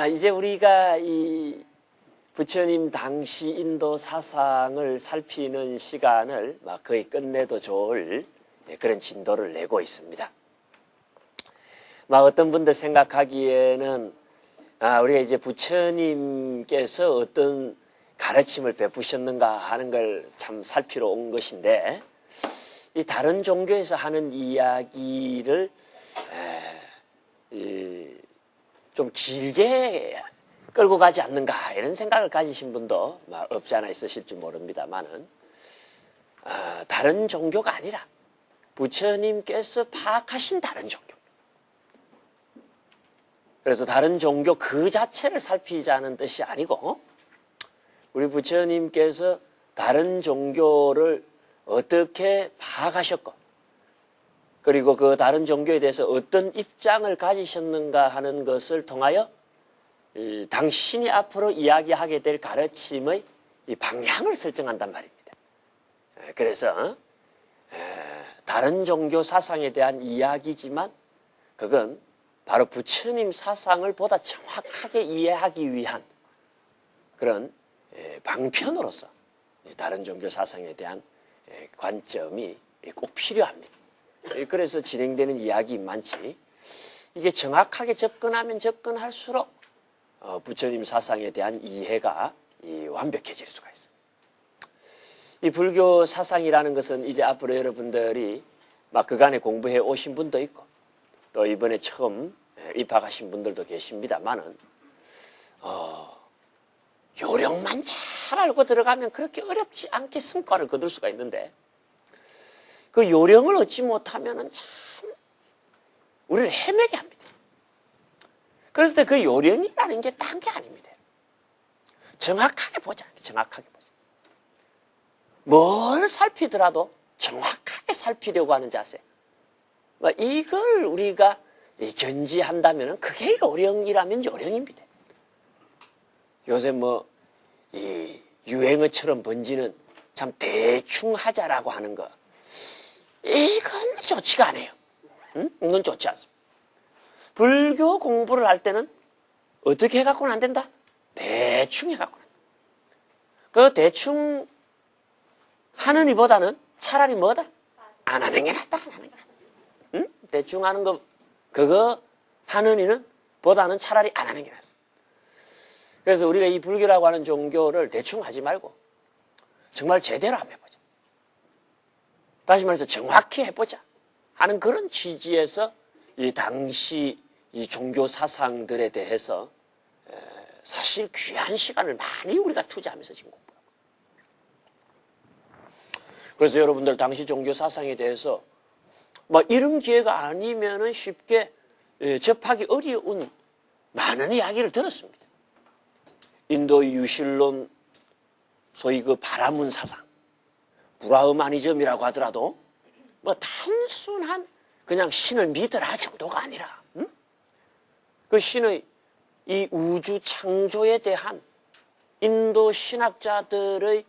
이제 우리가 이 부처님 당시 인도 사상을 살피는 시간을 거의 끝내도 좋을 그런 진도를 내고 있습니다. 어떤 분들 생각하기에는 우리가 이제 부처님께서 어떤 가르침을 베푸셨는가 하는 걸 참 살피러 온 것인데, 이 다른 종교에서 하는 이야기를 좀 길게 끌고 가지 않는가 이런 생각을 가지신 분도 없지 않아 있으실지 모릅니다만은, 다른 종교가 아니라 부처님께서 파악하신 다른 종교. 그래서 다른 종교 그 자체를 살피자는 뜻이 아니고, 우리 부처님께서 다른 종교를 어떻게 파악하셨고, 그리고 그 다른 종교에 대해서 어떤 입장을 가지셨는가 하는 것을 통하여 당신이 앞으로 이야기하게 될 가르침의 이 방향을 설정한단 말입니다. 그래서 다른 종교 사상에 대한 이야기지만, 그건 바로 부처님 사상을 보다 정확하게 이해하기 위한 그런 방편으로서 다른 종교 사상에 대한 관점이 꼭 필요합니다. 그래서 진행되는 이야기 많지, 이게 정확하게 접근하면 접근할수록 부처님 사상에 대한 이해가 완벽해질 수가 있어요. 이 불교 사상이라는 것은 이제 앞으로 여러분들이 그간에 공부해 오신 분도 있고, 또 이번에 처음 입학하신 분들도 계십니다만은, 요령만 잘 알고 들어가면 그렇게 어렵지 않게 성과를 거둘 수가 있는데, 그 요령을 얻지 못하면은 참 우리를 헤매게 합니다. 그래서 그 요령이라는 게 딴 게 아닙니다. 정확하게 보자. 정확하게 보자. 뭘 살피더라도 정확하게 살피려고 하는 자세. 이걸 우리가 견지한다면 그게 요령이라면 요령입니다. 요새 이 유행어처럼 번지는 참 대충 하자라고 하는 거, 이건 좋지가 않아요. 이건 좋지 않습니다. 불교 공부를 할 때는 어떻게 해갖고는 안 된다? 대충 해갖고는. 그 대충 하는 이보다는 차라리 뭐다? 안 하는 게 낫다. 안 하는 게 낫다. 대충 하는 거, 그거 하는 이는 보다는 차라리 안 하는 게 낫습니다. 그래서 우리가 이 불교라고 하는 종교를 대충 하지 말고 정말 제대로 한번 해보자. 다시 말해서 정확히 해보자 하는 그런 취지에서 이 당시 이 종교 사상들에 대해서 사실 귀한 시간을 많이 우리가 투자하면서 지금 공부하고. 그래서 여러분들 당시 종교 사상에 대해서 이런 기회가 아니면은 쉽게 접하기 어려운 많은 이야기를 들었습니다. 인도의 유실론, 소위 그 바라문 사상, 브라흐마니즘이라고 하더라도 단순한 그냥 신을 믿으라 정도가 아니라, 그 신의 이 우주 창조에 대한 인도 신학자들의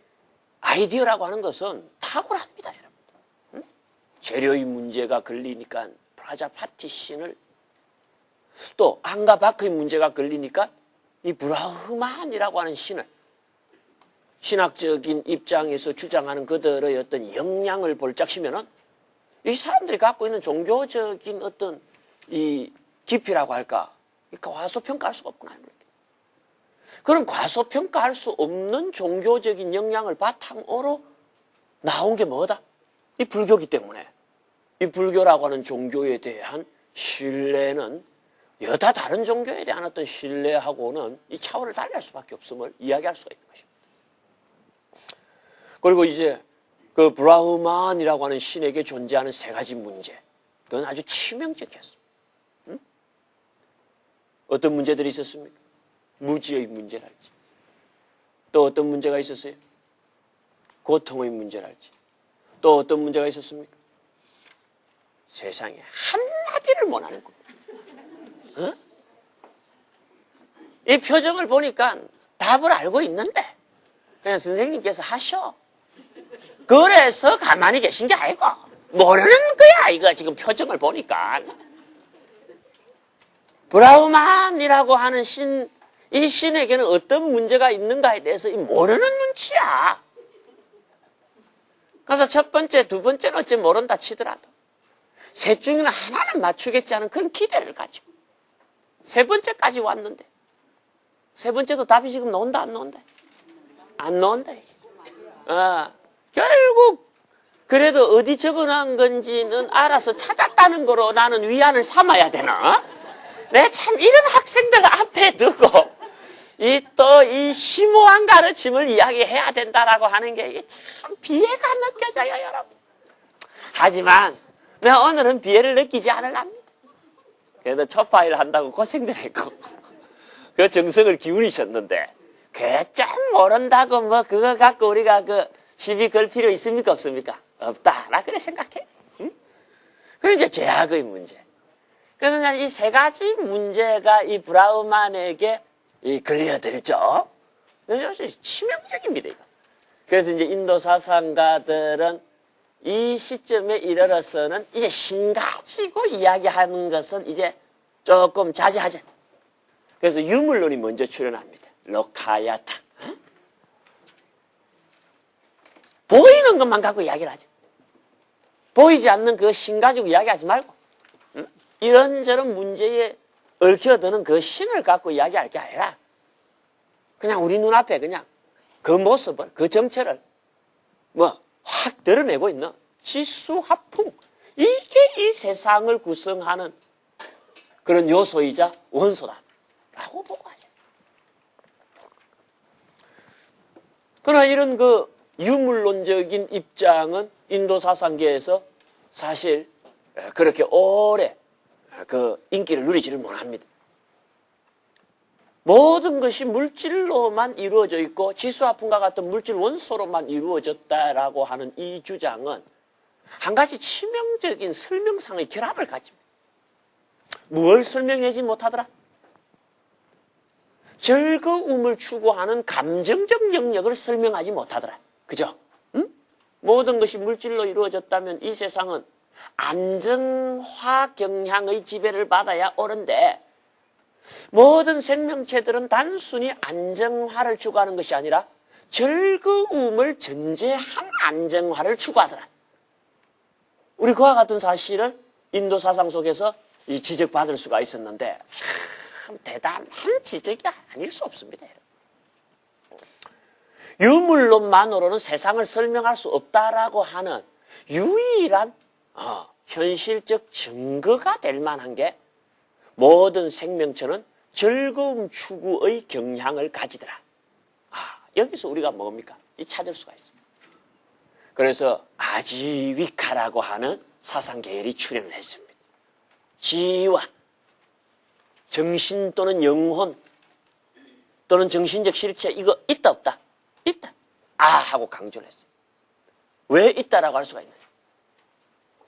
아이디어라고 하는 것은 탁월합니다, 여러분. 재료의 문제가 걸리니까 프라자파티 신을, 또 앙가바크의 문제가 걸리니까 이 브라흐만이라고 하는 신을, 신학적인 입장에서 주장하는 그들의 어떤 역량을 볼짝시면은 이 사람들이 갖고 있는 종교적인 어떤 이 깊이라고 할까, 과소평가할 수가 없구나. 그런 과소평가할 수 없는 종교적인 역량을 바탕으로 나온 게 뭐다? 이 불교기 때문에 이 불교라고 하는 종교에 대한 신뢰는 여타 다른 종교에 대한 어떤 신뢰하고는 이 차원을 달리할 수밖에 없음을 이야기할 수가 있는 것입니다. 그리고 이제 그 브라흐만이라고 하는 신에게 존재하는 세 가지 문제, 그건 아주 치명적이었습니다. 어떤 문제들이 있었습니까? 무지의 문제랄지, 또 어떤 문제가 있었어요? 고통의 문제랄지, 또 어떤 문제가 있었습니까? 세상에 한마디를 못하는 겁니다. 이 표정을 보니까 답을 알고 있는데 그냥 선생님께서 하셔. 그래서 가만히 계신 게 아니고 모르는 거야, 이거 지금 표정을 보니까. 브라흐만이라고 하는 신 이 신에게는 어떤 문제가 있는가에 대해서 모르는 눈치야. 그래서 첫 번째, 두 번째는 어찌 모른다 치더라도 셋 중에 하나는 맞추겠지 하는 그런 기대를 가지고 세 번째까지 왔는데 세 번째도 답이 지금 나온다 안 나온다? 안 나온다. 결국 그래도 어디 적어놓은 건지는 알아서 찾았다는 거로 나는 위안을 삼아야 되나? 내 참 이런 학생들 앞에 두고 이 심오한 가르침을 이야기해야 된다라고 하는 게 이게 참 비애가 느껴져요, 여러분. 하지만 내가 오늘은 비애를 느끼지 않으랍니다. 그래도 첫 파일 한다고 고생들 했고 그 정성을 기울이셨는데 그게 좀 모른다고 뭐 그거 갖고 우리가 그 시비 걸 필요 있습니까 없습니까? 없다. 나 그래 생각해. 응? 그게 이제 제약의 문제. 그래서 난 이 세 가지 문제가 이 브라우만에게 걸려들죠. 치명적입니다, 이거. 그래서 이제 인도 사상가들은 이 시점에 이르러서는 이제 신 가지고 이야기하는 것은 이제 조금 자제하자. 그래서 유물론이 먼저 출현합니다. 로카야타. 보이는 것만 갖고 이야기를 하지. 보이지 않는 그 신 가지고 이야기하지 말고 이런저런 문제에 얽혀드는 그 신을 갖고 이야기할 게 아니라 그냥 우리 눈앞에 그냥 그 모습을, 그 정체를 확 드러내고 있는 지수화풍. 이게 이 세상을 구성하는 그런 요소이자 원소다라고 보고 하죠. 그러나 이런 그 유물론적인 입장은 인도 사상계에서 사실 그렇게 오래 그 인기를 누리지를 못합니다. 모든 것이 물질로만 이루어져 있고 지수화풍과 같은 물질 원소로만 이루어졌다라고 하는 이 주장은 한 가지 치명적인 설명상의 결합을 가집니다. 무엇을 설명하지 못하더라? 즐거움을 추구하는 감정적 영역을 설명하지 못하더라. 그죠? 응? 모든 것이 물질로 이루어졌다면 이 세상은 안정화 경향의 지배를 받아야 옳은데 모든 생명체들은 단순히 안정화를 추구하는 것이 아니라 즐거움을 전제한 안정화를 추구하더라. 우리 그와 같은 사실을 인도 사상 속에서 이 지적받을 수가 있었는데 참 대단한 지적이 아닐 수 없습니다. 유물론만으로는 세상을 설명할 수 없다라고 하는 유일한 현실적 증거가 될 만한 게 모든 생명체는 즐거움 추구의 경향을 가지더라. 여기서 우리가 뭡니까? 찾을 수가 있습니다. 그래서 아지위카라고 하는 사상 계열이 출현을 했습니다. 지와 정신 또는 영혼 또는 정신적 실체 이거 있다 없다? 있다. 하고 강조를 했어요. 왜 있다라고 할 수가 있느냐?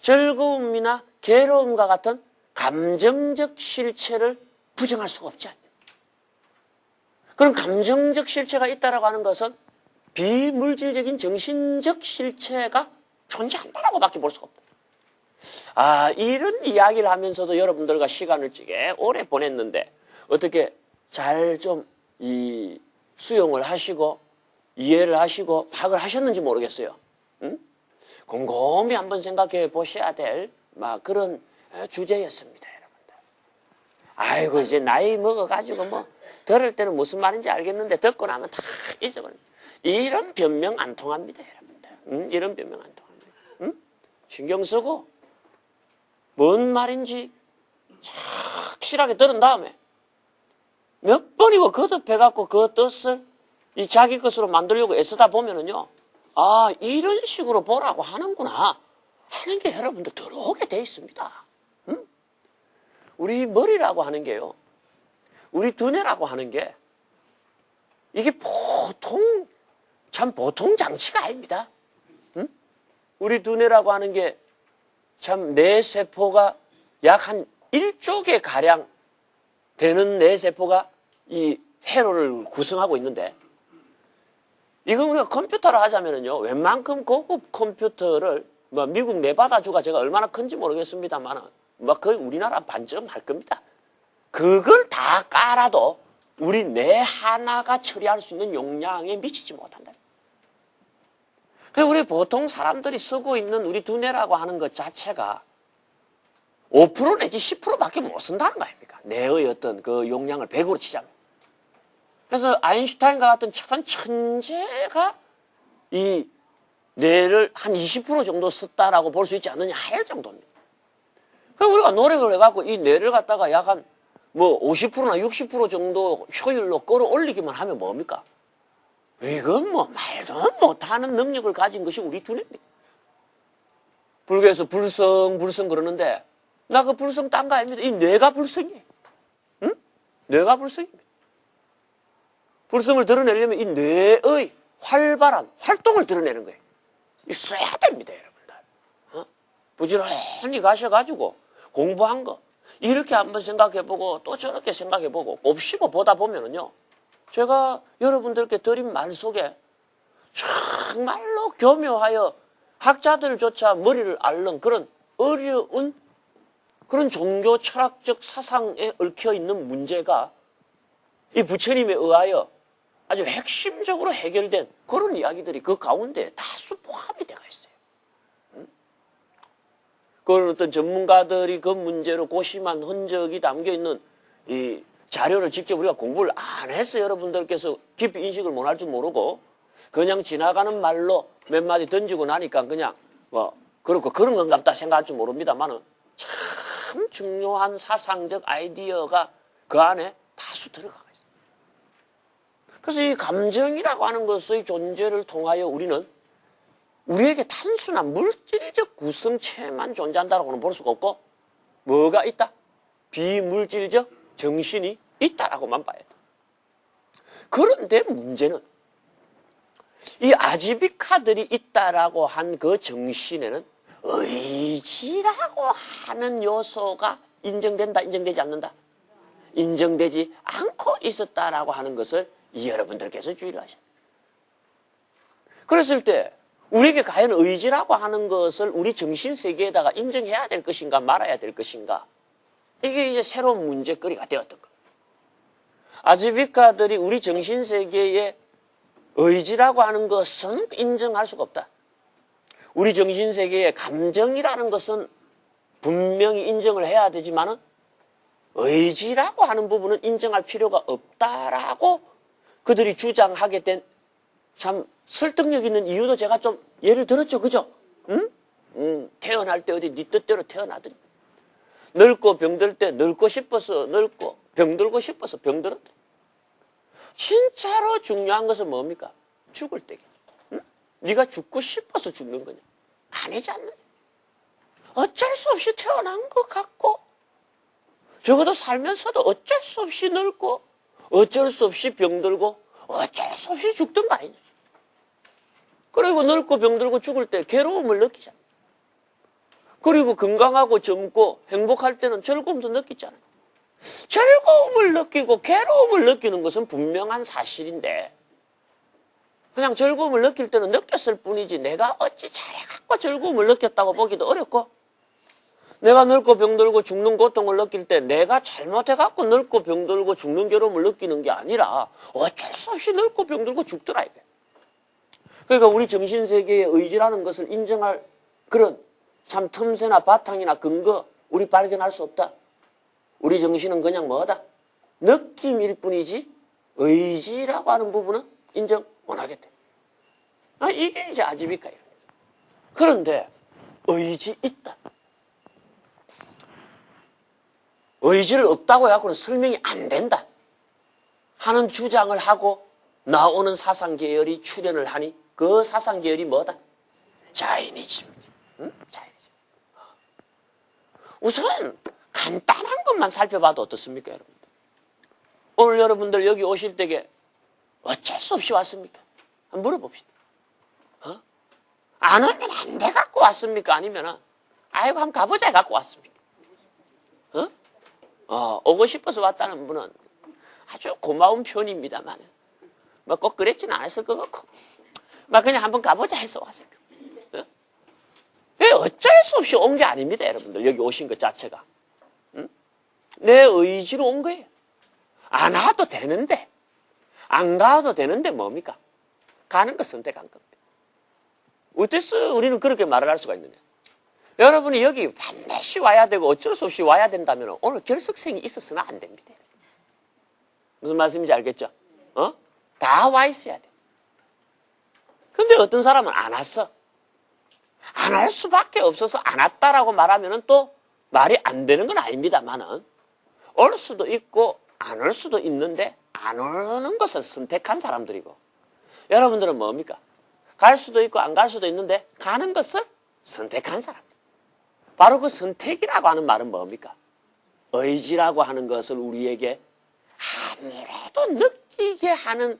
즐거움이나 괴로움과 같은 감정적 실체를 부정할 수가 없지 않냐. 그럼 감정적 실체가 있다라고 하는 것은 비물질적인 정신적 실체가 존재한다라고 밖에 볼 수가 없다. 이런 이야기를 하면서도 여러분들과 시간을 찌게 오래 보냈는데 어떻게 잘 좀 수용을 하시고 이해를 하시고 파악을 하셨는지 모르겠어요. 응? 곰곰이 한번 생각해 보셔야 될 그런 주제였습니다, 여러분들. 아이고 이제 나이 먹어가지고 들을 때는 무슨 말인지 알겠는데 듣고 나면 다 잊어버립니다. 이런 변명 안 통합니다, 여러분들. 응? 이런 변명 안 통합니다. 응? 신경 쓰고 뭔 말인지 확실하게 들은 다음에 몇 번이고 거듭해갖고 그 뜻을 이 자기 것으로 만들려고 애쓰다 보면은요, 이런 식으로 보라고 하는구나 하는 게 여러분들 들어오게 돼 있습니다. 응? 우리 머리라고 하는 게요, 우리 두뇌라고 하는 게 이게 보통 장치가 아닙니다. 응? 우리 두뇌라고 하는 게 참 뇌세포가 약 한 1조 개 가량 되는 뇌세포가 이 회로를 구성하고 있는데, 이건 우리가 컴퓨터로 하자면은요, 웬만큼 고급 컴퓨터를 미국 네바다주가 제가 얼마나 큰지 모르겠습니다만 거의 우리나라 반쯤 할 겁니다. 그걸 다 깔아도 우리 뇌 하나가 처리할 수 있는 용량에 미치지 못한다. 그래서 우리 보통 사람들이 쓰고 있는 우리 두뇌라고 하는 것 자체가 5% 내지 10%밖에 못 쓴다는 거 아닙니까? 뇌의 어떤 그 용량을 100으로 치자면. 그래서 아인슈타인과 같은 천재가 이 뇌를 한 20% 정도 썼다라고 볼 수 있지 않느냐 할 정도입니다. 그래서 우리가 노력을 해갖고 이 뇌를 갖다가 약 한 뭐 50%나 60% 정도 효율로 끌어올리기만 하면 뭡니까? 이건 뭐 말도 못하는 능력을 가진 것이 우리 두뇌입니다. 불교에서 불성 그러는데 나 그 불성 딴 거 아닙니다. 이 뇌가 불성이에요. 응? 뇌가 불성입니다. 불성을 드러내려면 이 뇌의 활발한 활동을 드러내는 거예요. 있어야 됩니다, 여러분들. 부지런히 가셔가지고 공부한 거 이렇게 한번 생각해보고 또 저렇게 생각해보고 곱씹어 보다 보면은요, 제가 여러분들께 드린 말 속에 정말로 교묘하여 학자들조차 머리를 앓는 그런 어려운 그런 종교 철학적 사상에 얽혀있는 문제가 이 부처님에 의하여 아주 핵심적으로 해결된 그런 이야기들이 그 가운데 다수 포함이 되어 있어요. 그런 어떤 전문가들이 그 문제로 고심한 흔적이 담겨있는 이 자료를 직접 우리가 공부를 안 해서 여러분들께서 깊이 인식을 못할 줄 모르고 그냥 지나가는 말로 몇 마디 던지고 나니까 그냥 뭐 그렇고 그런 건가 보다 생각할 줄 모릅니다만은 참 중요한 사상적 아이디어가 그 안에 다수 들어가 있어요. 그래서 이 감정이라고 하는 것의 존재를 통하여 우리는 우리에게 단순한 물질적 구성체만 존재한다고는 볼 수가 없고 뭐가 있다? 비물질적 정신이 있다라고만 봐야 돼. 그런데 문제는 이 아지비카들이 있다라고 한 그 정신에는 의지라고 하는 요소가 인정된다, 인정되지 않는다? 인정되지 않고 있었다라고 하는 것을 여러분들께서 주의를 하셔야 돼요. 그랬을 때 우리에게 과연 의지라고 하는 것을 우리 정신세계에다가 인정해야 될 것인가 말아야 될 것인가, 이게 이제 새로운 문제거리가 되었던 거예요. 아지비카들이 우리 정신세계에 의지라고 하는 것은 인정할 수가 없다. 우리 정신세계에 감정이라는 것은 분명히 인정을 해야 되지만은 의지라고 하는 부분은 인정할 필요가 없다라고 그들이 주장하게 된 참 설득력 있는 이유도 제가 좀 예를 들었죠. 그죠? 응? 태어날 때 어디 네 뜻대로 태어나더니 늙고 병들 때 늙고 싶어서 늙고 병들고 싶어서 병들었대. 진짜로 중요한 것은 뭡니까? 죽을 때겠지. 응? 네가 죽고 싶어서 죽는 거냐? 아니지 않느냐? 어쩔 수 없이 태어난 것 같고 적어도 살면서도 어쩔 수 없이 늙고 어쩔 수 없이 병들고 어쩔 수 없이 죽던 거 아니냐? 그리고 늙고 병들고 죽을 때 괴로움을 느끼잖아. 그리고 건강하고 젊고 행복할 때는 즐거움도 느끼잖아. 즐거움을 느끼고 괴로움을 느끼는 것은 분명한 사실인데 그냥 즐거움을 느낄 때는 느꼈을 뿐이지 내가 어찌 잘해갖고 즐거움을 느꼈다고 보기도 어렵고, 내가 늙고 병들고 죽는 고통을 느낄 때 내가 잘못해갖고 늙고 병들고 죽는 괴로움을 느끼는 게 아니라 어쩔 수 없이 늙고 병들고 죽더라 이게. 그러니까 우리 정신세계의 의지라는 것을 인정할 그런 참 틈새나 바탕이나 근거 우리 발견할 수 없다. 우리 정신은 그냥 뭐다? 느낌일 뿐이지 의지라고 하는 부분은 인정 못 하겠대. 이게 이제 아지비카예요. 그런데 의지 있다. 의지를 없다고 해서는 설명이 안 된다 하는 주장을 하고 나오는 사상계열이 출현을 하니 그 사상계열이 뭐다? 자이니즘입니다. 응? 자이니즘. 우선 간단한 것만 살펴봐도 어떻습니까, 여러분? 오늘 여러분들 여기 오실 때에 어쩔 수 없이 왔습니까? 한번 물어봅시다. 안 오면 안 돼 갖고 왔습니까? 아니면 아이고 한번 가보자 갖고 왔습니까? 오고 싶어서 왔다는 분은 아주 고마운 편입니다만 뭐 꼭 그랬지는 않았을 것 같고 막 그냥 한번 가보자 해서 왔을 거예요. 어쩔 수 없이 온 게 아닙니다, 여러분들. 여기 오신 것 자체가 내 의지로 온 거예요. 안 와도 되는데, 안 가도 되는데 뭡니까? 가는 거 선택한 겁니다. 어땠어? 우리는 그렇게 말을 할 수가 있느냐? 여러분이 여기 반드시 와야 되고 어쩔 수 없이 와야 된다면 오늘 결석생이 있었으나 안 됩니다. 무슨 말씀인지 알겠죠? 다 와 있어야 돼. 근데 어떤 사람은 안 왔어. 안 할 수밖에 없어서 안 왔다라고 말하면 또 말이 안 되는 건 아닙니다만은 올 수도 있고 안 올 수도 있는데 안 오는 것을 선택한 사람들이고 여러분들은 뭡니까? 갈 수도 있고 안 갈 수도 있는데 가는 것을 선택한 사람. 바로 그 선택이라고 하는 말은 뭡니까? 의지라고 하는 것을 우리에게 아무래도 느끼게 하는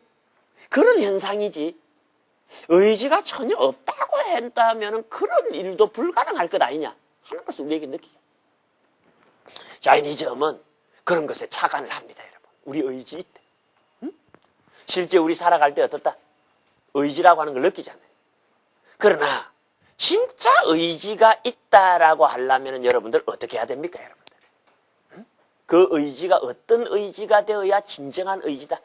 그런 현상이지 의지가 전혀 없다고 한다면 그런 일도 불가능할 것 아니냐 하는 것을 우리에게 느끼게. 자이니즘은 그런 것에 착안을 합니다. 여러분. 우리 의지 있다. 응? 실제 우리 살아갈 때 어떻다? 의지라고 하는 걸 느끼잖아요. 그러나 진짜 의지가 있다라고 하려면 여러분들 어떻게 해야 됩니까? 여러분들? 응? 그 의지가 어떤 의지가 되어야 진정한 의지다?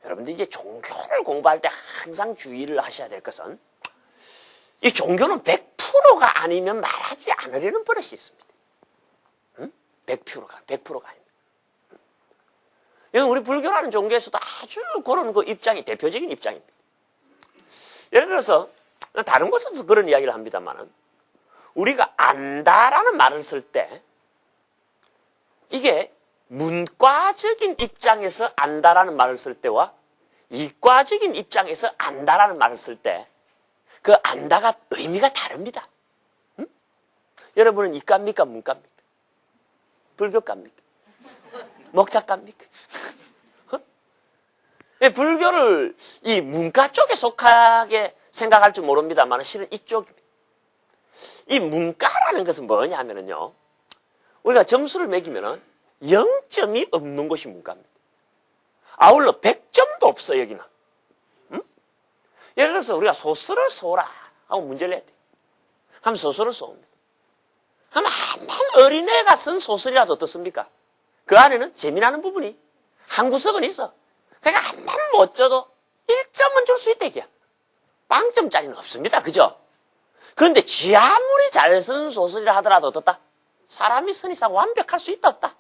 여러분들 이제 종교를 공부할 때 항상 주의를 하셔야 될 것은 이 종교는 100%가 아니면 말하지 않으려는 버릇이 있습니다. 응? 100%가 아닙니다. 우리 불교라는 종교에서도 아주 그런 그 입장이 대표적인 입장입니다. 예를 들어서 다른 곳에서도 그런 이야기를 합니다만은 우리가 안다라는 말을 쓸 때 이게 문과적인 입장에서 안다라는 말을 쓸 때와 이과적인 입장에서 안다라는 말을 쓸 때 그 안다가 의미가 다릅니다. 응? 여러분은 이과입니까? 문과입니까? 불교과입니까? 목탁과입니까? 불교를 이 문과 쪽에 속하게 생각할 줄 모릅니다만 실은 이쪽입니다. 이 문과라는 것은 뭐냐 하면요. 우리가 점수를 매기면은 0점이 없는 것이 문과입니다. 아울러 100점도 없어 여기는. 응? 예를 들어서 우리가 소설을 써오라 하고 문제를 해야 돼. 그럼 소설을 써옵니다. 그럼 한 어린애가 쓴 소설이라도 어떻습니까? 그 안에는 재미나는 부분이 한 구석은 있어. 그러니까 한 번 못 줘도 1점은 줄 수 있다 이게. 빵점짜리는 없습니다. 그죠? 그런데 지 아무리 잘 쓴 소설이라 하더라도 어떻다? 사람이 쓴 이상 완벽할 수 있다 없다?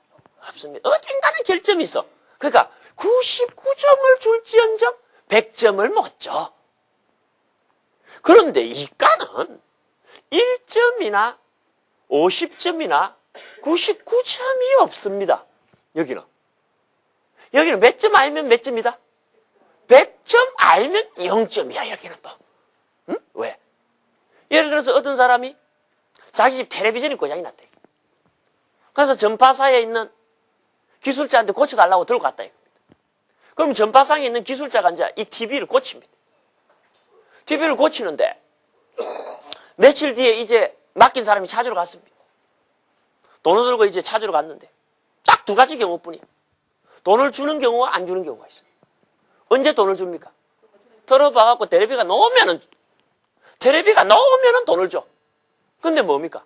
없습니다. 어딘가는 결점이 있어. 그러니까 99점을 줄지언정 100점을 못 줘. 그런데 이과는 1점이나 50점이나 99점이 없습니다. 여기는 몇 점 알면 몇 점이다? 100점 알면 0점이야 여기는 또. 응? 왜? 예를 들어서 어떤 사람이 자기 집 텔레비전이 고장이 났다. 그래서 전파사에 있는 기술자한테 고쳐달라고 들고 갔다. 그럼 전파상에 있는 기술자가 이제 이 TV를 고칩니다. TV를 고치는데 며칠 뒤에 이제 맡긴 사람이 찾으러 갔습니다. 돈을 들고 이제 찾으러 갔는데 딱 두 가지 경우뿐이야. 돈을 주는 경우와 안 주는 경우가 있어요. 언제 돈을 줍니까? 털어봐갖고 테레비가 나오면은 돈을 줘. 근데 뭡니까?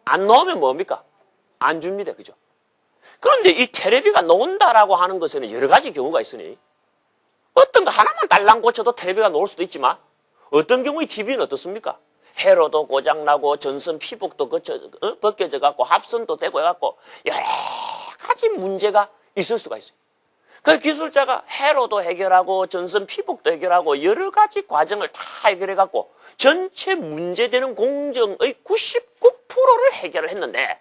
안 나오면 뭡니까? 안 줍니다. 그죠? 그런데 이 테레비가 나온다라고 하는 것에는 여러 가지 경우가 있으니 어떤 거 하나만 달랑 고쳐도 테레비가 나올 수도 있지만 어떤 경우에 TV는 어떻습니까? 회로도 고장나고 전선 피복도 벗겨져 갖고 합선도 되고 해갖고 여러 가지 문제가 있을 수가 있어요. 그 기술자가 회로도 해결하고 전선 피복도 해결하고 여러 가지 과정을 다 해결해갖고 전체 문제되는 공정의 99%를 해결을 했는데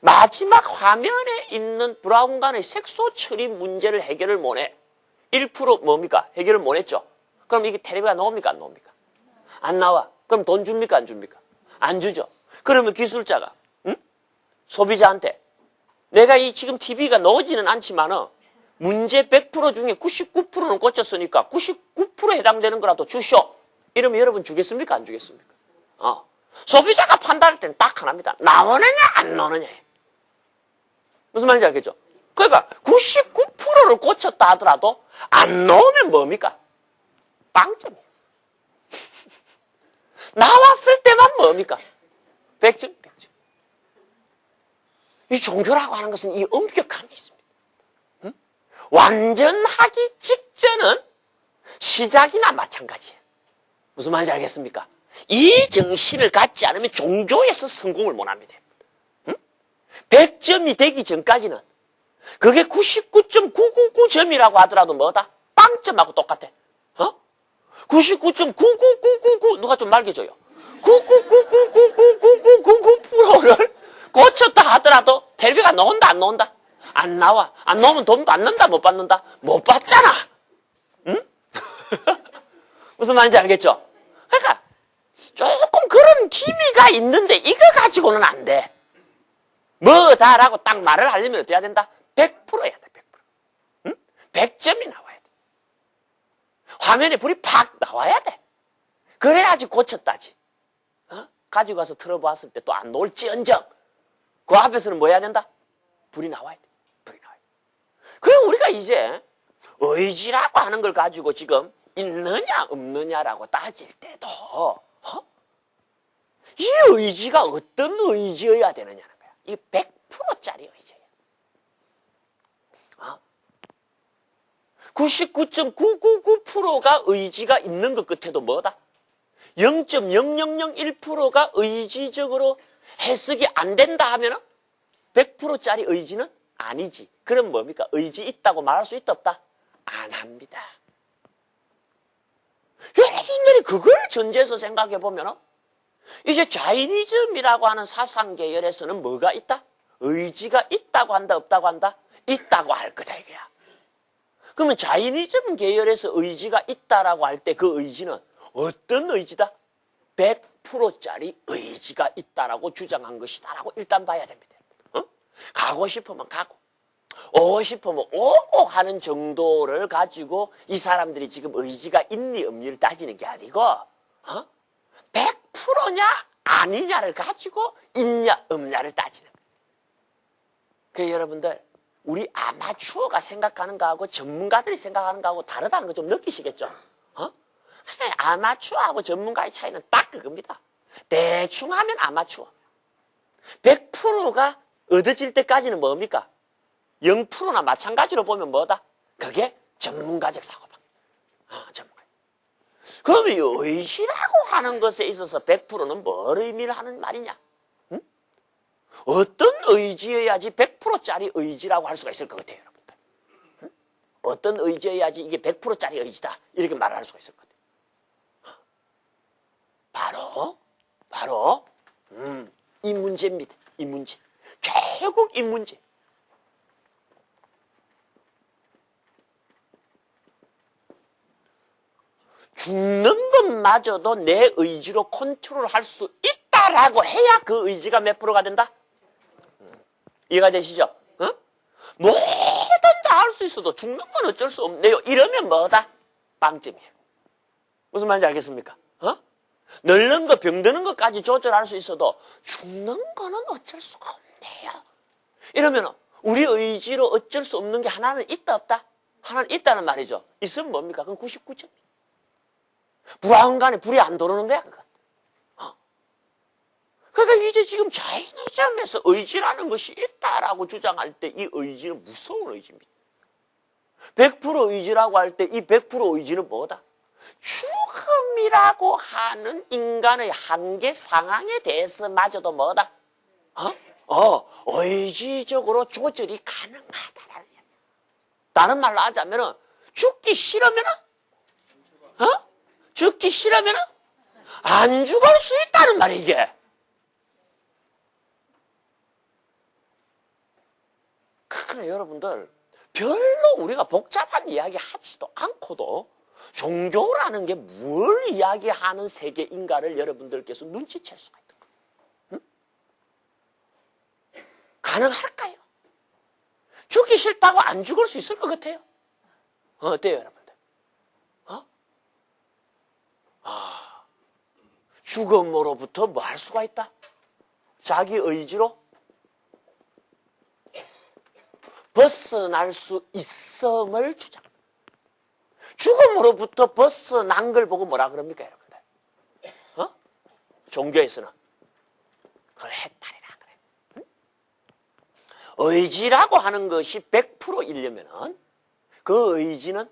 마지막 화면에 있는 브라운관의 색소 처리 문제를 해결을 못해. 1% 뭡니까? 해결을 못했죠. 그럼 이게 텔레비가 나옵니까? 안 나옵니까? 안 나와. 그럼 돈 줍니까? 안 줍니까? 안 주죠. 그러면 기술자가 소비자한테 내가 이 지금 TV가 나오지는 않지만은 문제 100% 중에 99%는 고쳤으니까 99%에 해당되는 거라도 주시오. 이러면 여러분 주겠습니까? 안 주겠습니까? 소비자가 판단할 때는 딱 하나입니다. 나오느냐 안 나오느냐. 무슨 말인지 알겠죠? 그러니까 99%를 고쳤다 하더라도 안 나오면 뭡니까? 빵점이에요. 나왔을 때만 뭡니까? 100점, 100점. 이 종교라고 하는 것은 이 엄격함이 있습니다. 완전하기 직전은 시작이나 마찬가지예요. 무슨 말인지 알겠습니까? 이 정신을 갖지 않으면 종교에서 성공을 못합니다. 100점이 되기 전까지는 그게 99.999점이라고 하더라도 뭐다? 빵점하고 똑같아. 99.99999 누가 좀 말겨줘요. 999999999%를 고쳤다 하더라도 텔레비가 나온다 안 나온다? 안 나와. 안 나오면 돈 받는다 못 받는다? 못 받잖아. 응? 무슨 말인지 알겠죠? 그러니까 조금 그런 기미가 있는데 이거 가지고는 안 돼. 뭐다라고 딱 말을 하려면 어떻게 해야 된다? 100%해야 돼. 100%. 응? 100점이 나와야 돼. 화면에 불이 팍 나와야 돼. 그래야지 고쳤다지. 가지고 가서 틀어봤을 때 또 안 나올지언정 그 앞에서는 뭐 해야 된다? 불이 나와야 돼. 불이 나와야 돼. 그래 우리가 이제 의지라고 하는 걸 가지고 지금 있느냐 없느냐라고 따질 때도 이 의지가 어떤 의지여야 되느냐는 거야. 이 100%짜리 의지예요. 99.999%가 의지가 있는 것 끝에도 뭐다? 0.0001%가 의지적으로 해석이 안 된다 하면 100%짜리 의지는 아니지. 그럼 뭡니까? 의지 있다고 말할 수 있다 없다? 안 합니다. 여러분들이 그걸 전제해서 생각해 보면 이제 자이니즘이라고 하는 사상 계열에서는 뭐가 있다? 의지가 있다고 한다 없다고 한다? 있다고 할 거다 이거야. 그러면 자이니즘 계열에서 의지가 있다라고 할 때 그 의지는 어떤 의지다? 100%짜리 의지가 있다라고 주장한 것이다라고 일단 봐야 됩니다. 가고 싶으면 가고 오고 싶으면 오고 하는 정도를 가지고 이 사람들이 지금 의지가 있니 없니를 따지는 게 아니고 100%냐 아니냐를 가지고 있냐 없냐를 따지는 거예요. 그래서 여러분들 우리 아마추어가 생각하는 거하고 전문가들이 생각하는 거하고 다르다는 거 좀 느끼시겠죠? 아마추어하고 전문가의 차이는 딱 그겁니다. 대충 하면 아마추어. 100%가 얻어질 때까지는 뭡니까? 0%나 마찬가지로 보면 뭐다? 그게 전문가적 사고방식. 전문가. 그럼 이 의지라고 하는 것에 있어서 100%는 뭘 의미를 하는 말이냐? 응? 어떤 의지여야지 100%짜리 의지라고 할 수가 있을 것 같아요, 여러분들. 응? 어떤 의지여야지 이게 100%짜리 의지다. 이렇게 말할 수가 있을 것 같아요. 바로 이 문제입니다. 이 문제. 결국 이 문제. 죽는 것마저도 내 의지로 컨트롤할 수 있다라고 해야 그 의지가 몇 프로가 된다? 이해가 되시죠? 뭐든 다 할 수 있어도 죽는 건 어쩔 수 없네요. 이러면 뭐다? 빵점이에요. 무슨 말인지 알겠습니까? 늙는 거, 병드는 것까지 조절할 수 있어도 죽는 거는 어쩔 수가 없네요. 이러면 우리 의지로 어쩔 수 없는 게 하나는 있다 없다? 하나는 있다는 말이죠. 있으면 뭡니까? 그럼 99점. 불안간에 불이 안 들어오는 거야. 그러니까 이제 지금 자이니즘에서 의지라는 것이 있다라고 주장할 때 이 의지는 무서운 의지입니다. 100% 의지라고 할 때 이 100% 의지는 뭐다? 죽음이라고 하는 인간의 한계 상황에 대해서마저도 뭐다? 의지적으로 조절이 가능하다라는 얘기야. 다른 말로 하자면은 죽기 싫으면은 죽기 싫으면은 안 죽을 수 있다는 말이야 이게. 그래 여러분들 별로 우리가 복잡한 이야기 하지도 않고도 종교라는 게 뭘 이야기하는 세계인가를 여러분들께서 눈치챌 수가 있는 거예요. 응? 가능할까요? 죽기 싫다고 안 죽을 수 있을 것 같아요? 어때요 여러분들? 죽음으로부터 뭐 할 수가 있다? 자기 의지로 벗어날 수 있음을 주장. 죽음으로부터 벗어난 걸 보고 뭐라 그럽니까, 여러분들? 종교에서는 그걸 해탈이라 그래. 응? 의지라고 하는 것이 100%이려면은 그 의지는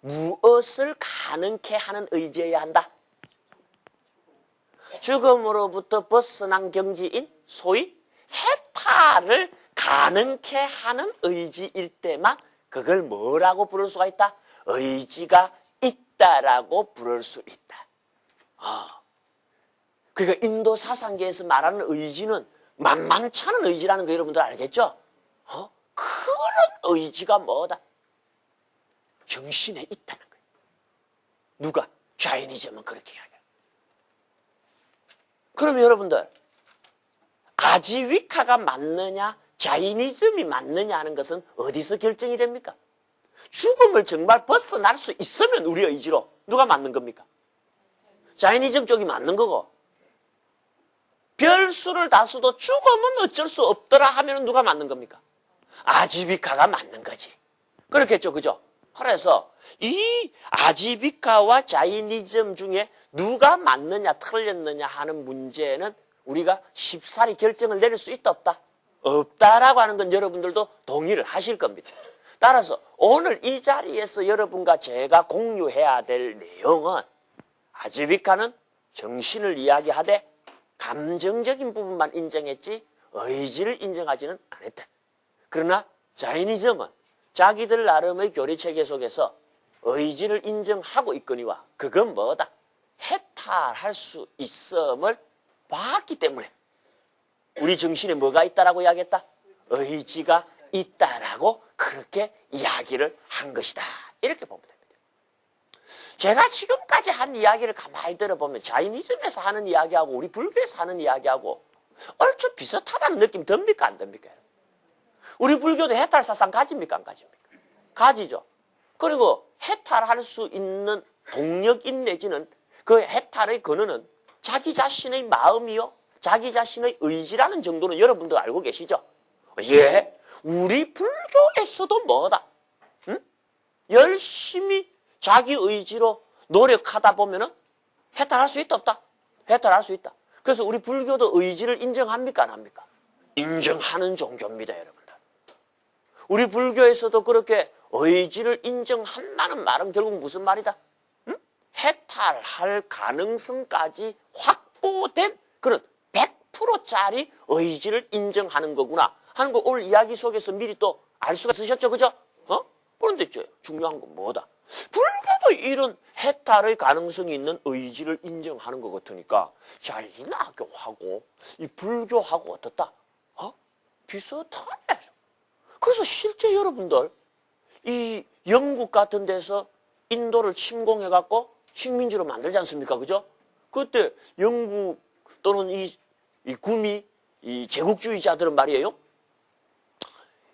무엇을 가능케 하는 의지여야 한다? 죽음으로부터 벗어난 경지인 소위 해탈을 가능케 하는 의지일 때만 그걸 뭐라고 부를 수가 있다? 의지가 있다라고 부를 수 있다. 그러니까 인도 사상계에서 말하는 의지는 만만치 않은 의지라는 거 여러분들 알겠죠? 그런 의지가 뭐다? 정신에 있다는 거예요. 누가? 자이니즘은 그렇게 이야기해요. 그러면 여러분들 아지위카가 맞느냐 자이니즘이 맞느냐 하는 것은 어디서 결정이 됩니까? 죽음을 정말 벗어날 수 있으면 우리 의지로 누가 맞는 겁니까? 자이니즘 쪽이 맞는 거고 별수를 다수도 죽음은 어쩔 수 없더라 하면 누가 맞는 겁니까? 아지비카가 맞는 거지. 그렇겠죠, 그죠? 그래서 이 아지비카와 자이니즘 중에 누가 맞느냐 틀렸느냐 하는 문제는 우리가 쉽사리 결정을 내릴 수 있다 없다? 없다라고 하는 건 여러분들도 동의를 하실 겁니다. 따라서 오늘 이 자리에서 여러분과 제가 공유해야 될 내용은 아지비카는 정신을 이야기하되 감정적인 부분만 인정했지 의지를 인정하지는 않았다. 그러나 자이니즘은 자기들 나름의 교리체계 속에서 의지를 인정하고 있거니와 그건 뭐다? 해탈할 수 있음을 봤기 때문에 우리 정신에 뭐가 있다라고 이야기했다? 의지가 있다라고 그렇게 이야기를 한 것이다. 이렇게 보면 됩니다. 제가 지금까지 한 이야기를 가만히 들어보면 자이니즘에서 하는 이야기하고 우리 불교에서 하는 이야기하고 얼추 비슷하다는 느낌 듭니까? 안 듭니까? 우리 불교도 해탈 사상 가집니까? 안 가집니까? 가지죠. 그리고 해탈할 수 있는 동력인 내지는 그 해탈의 근원은 자기 자신의 마음이요. 자기 자신의 의지라는 정도는 여러분도 알고 계시죠? 예. 우리 불교에서도 뭐다? 응? 열심히 자기 의지로 노력하다 보면은 해탈할 수 있다 없다? 해탈할 수 있다. 그래서 우리 불교도 의지를 인정합니까? 안 합니까? 인정하는 종교입니다, 여러분들. 우리 불교에서도 그렇게 의지를 인정한다는 말은 결국 무슨 말이다? 응? 해탈할 가능성까지 확보된 그런 100%짜리 의지를 인정하는 거구나 하는 거 오늘 이야기 속에서 미리 또 알 수가 있으셨죠, 그죠? 그런데 중요한 건 뭐다? 불교도 이런 해탈의 가능성이 있는 의지를 인정하는 것 같으니까 자이나교하고 이 불교하고 어떻다? 비슷하네. 그래서 실제 여러분들 이 영국 같은 데서 인도를 침공해갖고 식민지로 만들지 않습니까? 그죠? 그때 영국 또는 이 구미, 이 제국주의자들은 말이에요.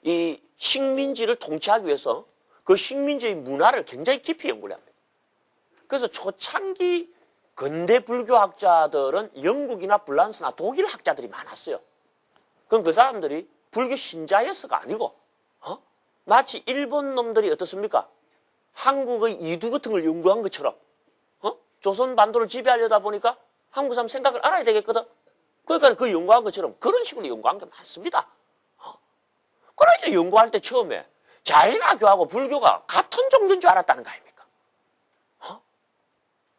이 식민지를 통치하기 위해서 그 식민지의 문화를 굉장히 깊이 연구를 합니다. 그래서 초창기 근대 불교학자들은 영국이나 프랑스나 독일 학자들이 많았어요. 그럼 그 사람들이 불교 신자였어가 아니고 마치 일본 놈들이 어떻습니까? 한국의 이두 같은 걸 연구한 것처럼 조선 반도를 지배하려다 보니까 한국 사람 생각을 알아야 되겠거든. 그러니까 그 연구한 것처럼 그런 식으로 연구한 게 많습니다. 그러니까 연구할 때 처음에 자이나교하고 불교가 같은 종교인 줄 알았다는 거 아닙니까?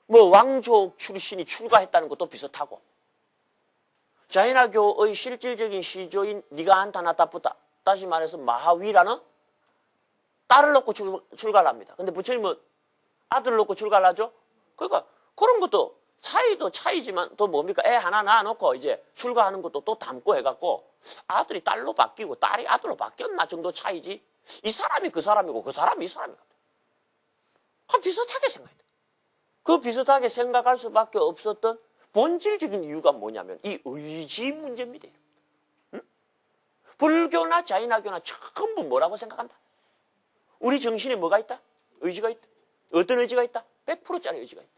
뭐 왕족 출신이 출가했다는 것도 비슷하고 자이나교의 실질적인 시조인 니가한타나타푸타 다시 말해서 마하위라는 딸을 놓고 출가를 합니다. 근데 부처님은 아들을 놓고 출가를 하죠? 그러니까 그런 것도 차이도 차이지만 또 뭡니까? 애 하나 낳아놓고 이제 출가하는 것도 또 담고 해갖고 아들이 딸로 바뀌고 딸이 아들로 바뀌었나 정도 차이지 이 사람이 그 사람이고 그 사람이 이 사람이거든. 비슷하게 생각해. 그 비슷하게 생각할 수밖에 없었던 본질적인 이유가 뭐냐면 이 의지 문제입니다. 응? 불교나 자이나교나 전부 뭐라고 생각한다? 우리 정신에 뭐가 있다? 의지가 있다. 어떤 의지가 있다? 100%짜리 의지가 있다.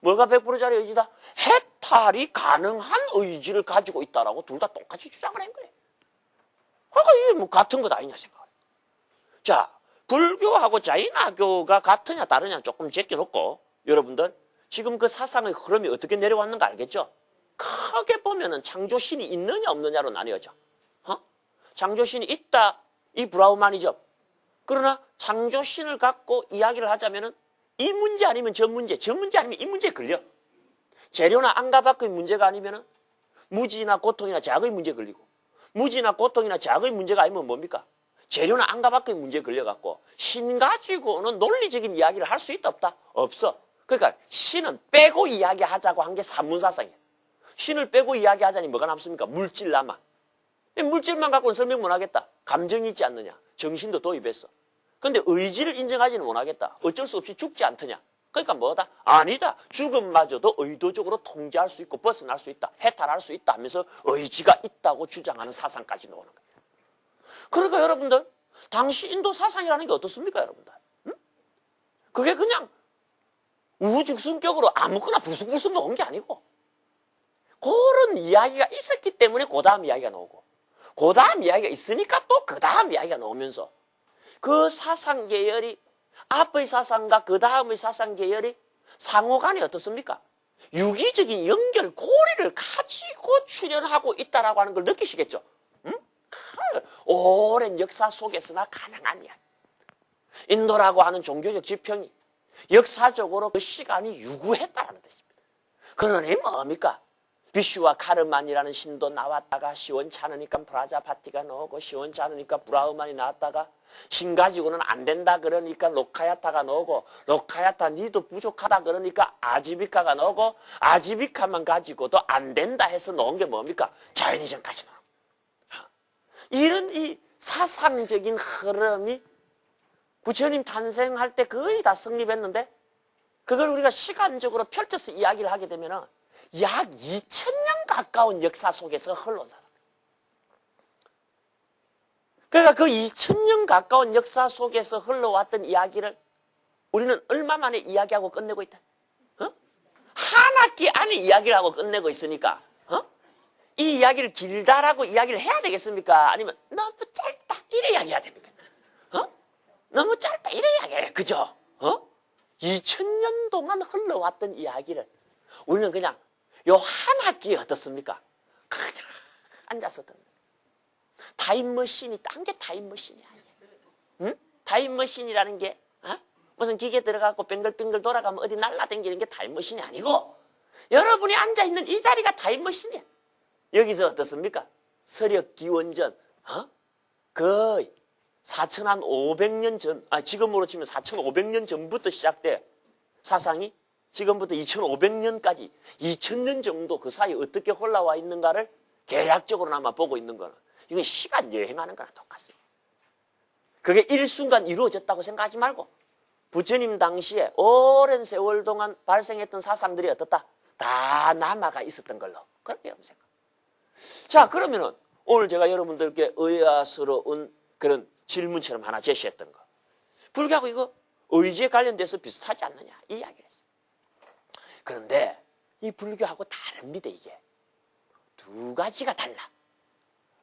뭐가 100%짜리 의지다? 해탈이 가능한 의지를 가지고 있다라고 둘 다 똑같이 주장을 한 거예요. 그러니까 이게 뭐 같은 것 아니냐 생각을. 자, 불교하고 자이나교가 같으냐 다르냐 조금 제껴놓고 여러분들 지금 그 사상의 흐름이 어떻게 내려왔는가 알겠죠? 크게 보면은 창조신이 있느냐 없느냐로 나뉘어져. 창조신이 있다, 이 브라우마니즘. 그러나 창조신을 갖고 이야기를 하자면은 이 문제 아니면 저 문제 아니면 이 문제에 걸려. 재료나 안과 밖의 문제가 아니면은 무지나 고통이나 제약의 문제에 걸리고, 무지나 고통이나 제약의 문제가 아니면 뭡니까? 재료나 안과 밖의 문제에 걸려갖고 신 가지고는 논리적인 이야기를 할 수 있다 없다? 없어. 그러니까 신은 빼고 이야기하자고 한 게 산문사상이야. 신을 빼고 이야기하자니 뭐가 남습니까? 물질 남아. 물질만 갖고는 설명 못하겠다. 감정이 있지 않느냐. 정신도 도입했어. 그런데 의지를 인정하지는 못하겠다. 어쩔 수 없이 죽지 않더냐. 그러니까 뭐다? 아니다. 죽음마저도 의도적으로 통제할 수 있고 벗어날 수 있다. 해탈할 수 있다 하면서 의지가 있다고 주장하는 사상까지 나오는 거예요. 그러니까 여러분들, 당시 인도 사상이라는 게 어떻습니까, 여러분들? 응? 그게 그냥 우후죽순격으로 아무거나 부수부수 놓은 게 아니고 그런 이야기가 있었기 때문에 그 다음 이야기가 나오고, 그 다음 이야기가 있으니까 또 그 다음 이야기가 나오면서 그 사상 계열이, 앞의 사상과 그 다음의 사상 계열이 상호간에 어떻습니까? 유기적인 연결, 고리를 가지고 출현하고 있다라고 하는 걸 느끼시겠죠? 응? 오랜 역사 속에서나 가능한 이야기. 인도라고 하는 종교적 지평이 역사적으로 그 시간이 유구했다라는 뜻입니다. 그러니 뭡니까? 비슈와 카르만이라는 신도 나왔다가 시원치 않으니까 프라자파티가 나오고, 시원치 않으니까 브라흐만이 나왔다가, 신 가지고는 안 된다 그러니까 로카야타가 나오고, 로카야타 니도 부족하다 그러니까 아지비카가 나오고, 아지비카만 가지고도 안 된다 해서 나온 게 뭡니까? 자이니즘까지 나오고. 이런 이 사상적인 흐름이 부처님 탄생할 때 거의 다 성립했는데, 그걸 우리가 시간적으로 펼쳐서 이야기를 하게 되면은 약 2000년 가까운 역사 속에서 흘러온 사상. 그러니까 그 2000년 가까운 역사 속에서 흘러왔던 이야기를 우리는 얼마 만에 이야기하고 끝내고 있다. 한 학기 안에 이야기를 하고 끝내고 있으니까 이 이야기를 길다라고 이야기를 해야 되겠습니까? 아니면 너무 짧다 이래 이야기해야 됩니까? 너무 짧다 이래 이야기해. 그죠? 2000년 동안 흘러왔던 이야기를 우리는 그냥 요 한 학기에 어떻습니까? 그냥 앉아서 듣는. 타임머신이 딴 게 타임머신이야. 응? 타임머신이라는 게 무슨 기계 들어가고 뱅글뱅글 돌아가면 어디 날라다니는 게 타임머신이 아니고, 여러분이 앉아있는 이 자리가 타임머신이야. 여기서 어떻습니까? 서력기원전 거의 4500년 전, 지금으로 치면 4500년 전부터 시작돼 사상이 지금부터 2500년까지 2000년 정도 그 사이에 어떻게 흘러와 있는가를 계략적으로나마 보고 있는 거는, 이건 시간 여행하는 거랑 똑같습니다. 그게 일순간 이루어졌다고 생각하지 말고 부처님 당시에 오랜 세월 동안 발생했던 사상들이 어떻다? 다 남아가 있었던 걸로 그렇게 생각. 자, 그러면은 오늘 제가 여러분들께 의아스러운 그런 질문처럼 하나 제시했던 거, 불교하고 이거 의지에 관련돼서 비슷하지 않느냐 이 이야기를 했어요. 그런데 이 불교하고 다릅니다. 이게 두 가지가 달라.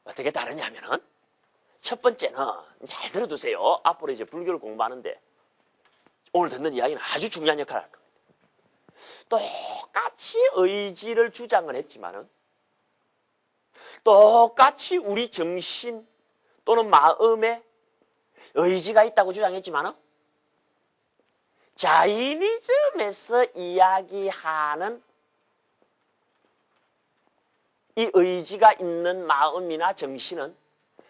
어떻게 다르냐면은, 첫 번째는 잘 들어두세요. 앞으로 이제 불교를 공부하는데 오늘 듣는 이야기는 아주 중요한 역할을 할 겁니다. 똑같이 의지를 주장을 했지만은, 똑같이 우리 정신 또는 마음에 의지가 있다고 주장했지만은, 자이니즘에서 이야기하는 이 의지가 있는 마음이나 정신은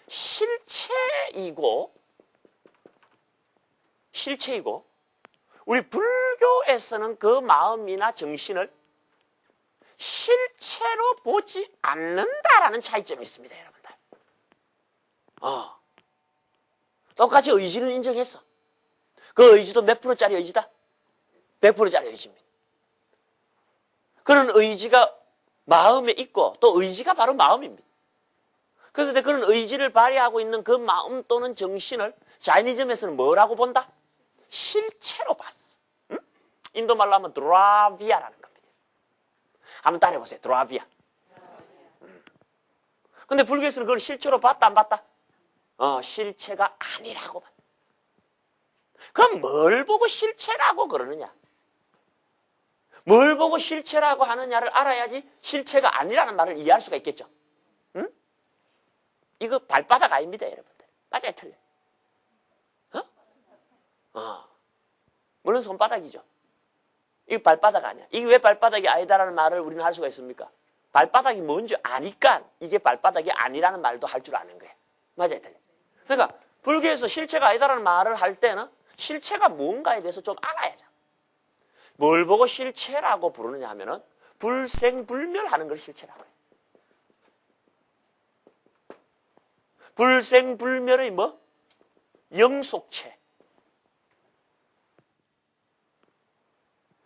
실체이고 우리 불교에서는 그 마음이나 정신을 실체로 보지 않는다라는 차이점이 있습니다, 여러분들. 똑같이 의지는 인정했어. 그 의지도 몇 프로짜리 의지다? 100%짜리 의지입니다. 그런 의지가 마음에 있고, 또 의지가 바로 마음입니다. 그런데 그런 의지를 발휘하고 있는 그 마음 또는 정신을 자이니즘에서는 뭐라고 본다? 실체로 봤어. 응? 인도 말로 하면 드라비아라는 겁니다. 한번 따라해보세요. 드라비아. 근데 불교에서는 그걸 실체로 봤다 안 봤다? 실체가 아니라고 봤다. 그럼 뭘 보고 실체라고 그러느냐? 뭘 보고 실체라고 하느냐를 알아야지 실체가 아니라는 말을 이해할 수가 있겠죠. 응? 이거 발바닥 아닙니다, 여러분들. 맞아요, 틀려요. 물론 손바닥이죠. 이게 발바닥 아니야. 이게 왜 발바닥이 아니다라는 말을 우리는 할 수가 있습니까? 발바닥이 뭔지 아니까 이게 발바닥이 아니라는 말도 할 줄 아는 거예요. 맞아요. 그러니까 불교에서 실체가 아니다라는 말을 할 때는 실체가 뭔가에 대해서 좀 알아야죠. 뭘 보고 실체라고 부르느냐 하면은 불생불멸하는 걸 실체라고 해요. 불생불멸의 뭐? 영속체.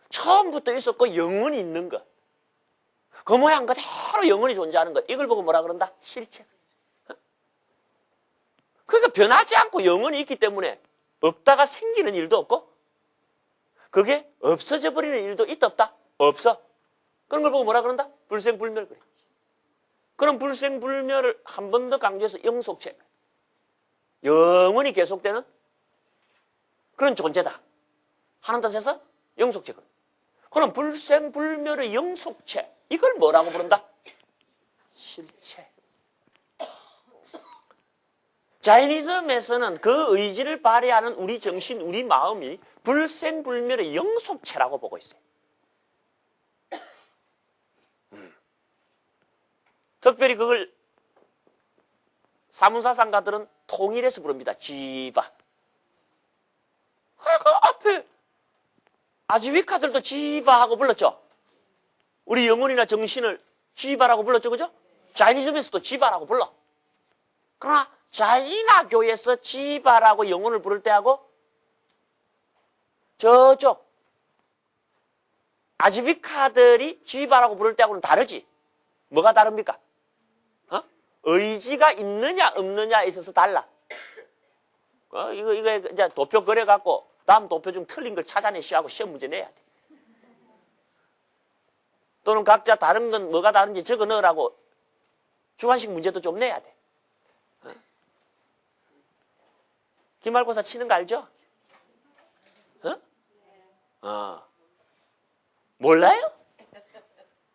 처음부터 있었고 영원히 있는 것. 그 모양 그대로 영원히 존재하는 것. 이걸 보고 뭐라 그런다? 실체. 그러니까 변하지 않고 영원히 있기 때문에 없다가 생기는 일도 없고 그게 없어져 버리는 일도 있다 없다? 없어. 그런 걸 보고 뭐라 그런다? 불생불멸 그래. 그럼 불생불멸을 한 번 더 강조해서 영속체. 영원히 계속되는 그런 존재다. 하는 뜻에서 영속체. 그럼 불생불멸의 영속체. 이걸 뭐라고 부른다? 실체. 자이니즘에서는 그 의지를 발휘하는 우리 정신, 우리 마음이 불생불멸의 영속체라고 보고 있어요. 특별히 그걸 사문사상가들은 통일해서 부릅니다. 지바. 그 앞에 아지위카들도 지바하고 불렀죠. 우리 영혼이나 정신을 지바라고 불렀죠. 그죠? 자이니즘에서도 지바라고 불러. 그러나 자이나교에서 지바라고 영혼을 부를 때하고 저쪽 아지위카들이 지바라고 부를 때하고는 다르지. 뭐가 다릅니까? 의지가 있느냐 없느냐에 있어서 달라. 이거 이제 도표 그려갖고 다음 도표 중 틀린 걸 찾아내시하고 시험 문제 내야 돼. 또는 각자 다른 건 뭐가 다른지 적어 넣으라고 주관식 문제도 좀 내야 돼. 기말고사 치는 거 알죠? 몰라요?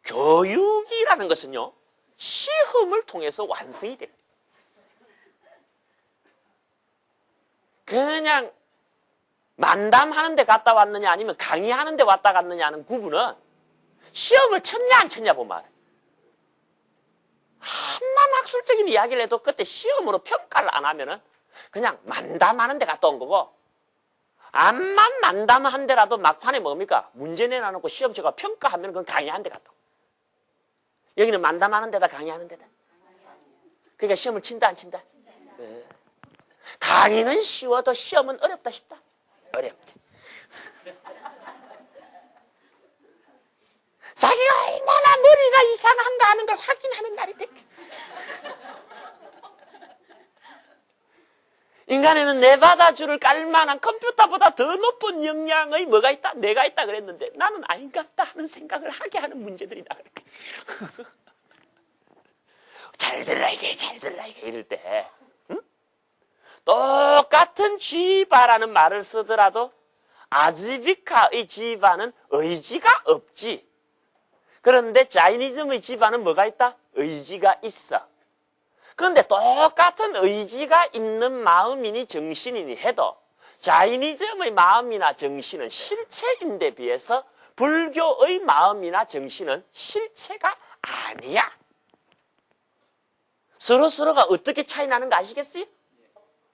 교육이라는 것은요, 시험을 통해서 완성이 됩니다. 그냥 만담하는 데 갔다 왔느냐 아니면 강의하는 데 왔다 갔느냐 하는 구분은 시험을 쳤냐 안 쳤냐 보면 알아요. 한만 학술적인 이야기를 해도 그때 시험으로 평가를 안 하면은 그냥 만담하는 데 갔다 온 거고, 암만 만담한 데라도 막판에 뭡니까? 문제 내놔놓고 시험 쳐가 평가하면 그건 강의한 데 갔다 온 거예요. 여기는 만담하는 데다 강의하는 데다. 그러니까 시험을 친다 안 친다? 네. 강의는 쉬워도 시험은 어렵다 싶다? 어렵대. 자기가 얼마나 머리가 이상한가 하는 걸 확인하는 날이 됐게. 인간에는 내받아줄을 깔만한 컴퓨터보다 더 높은 역량의 뭐가 있다? 내가 있다 그랬는데 나는 아닌갑다 하는 생각을 하게 하는 문제들이다. 그렇게. 잘 들라 이게 잘 들라 이게 이럴 때 응? 똑같은 지바라는 말을 쓰더라도 아지비카의 지바는 의지가 없지. 그런데 자이니즘의 지바는 뭐가 있다? 의지가 있어. 그런데 똑같은 의지가 있는 마음이니 정신이니 해도 자이니즘의 마음이나 정신은 실체인데 비해서 불교의 마음이나 정신은 실체가 아니야. 서로가 어떻게 차이 나는 거 아시겠어요?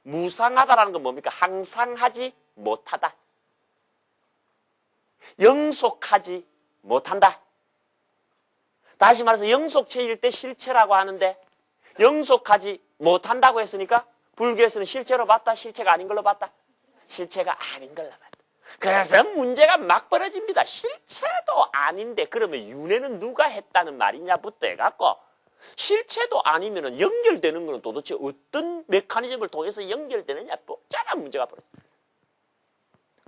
무상하다라는 건 뭡니까? 항상 하지 못하다. 영속하지 못한다. 다시 말해서 영속체일 때 실체라고 하는데 영속하지 못한다고 했으니까 불교에서는 실체로 봤다, 실체가 아닌 걸로 봤다. 실체가 아닌 걸로 봤다. 그래서 문제가 막 벌어집니다. 실체도 아닌데 그러면 윤회는 누가 했다는 말이냐부터 해갖고 실체도 아니면 연결되는 것은 도대체 어떤 메커니즘을 통해서 연결되느냐 복잡한 문제가 벌어집니다.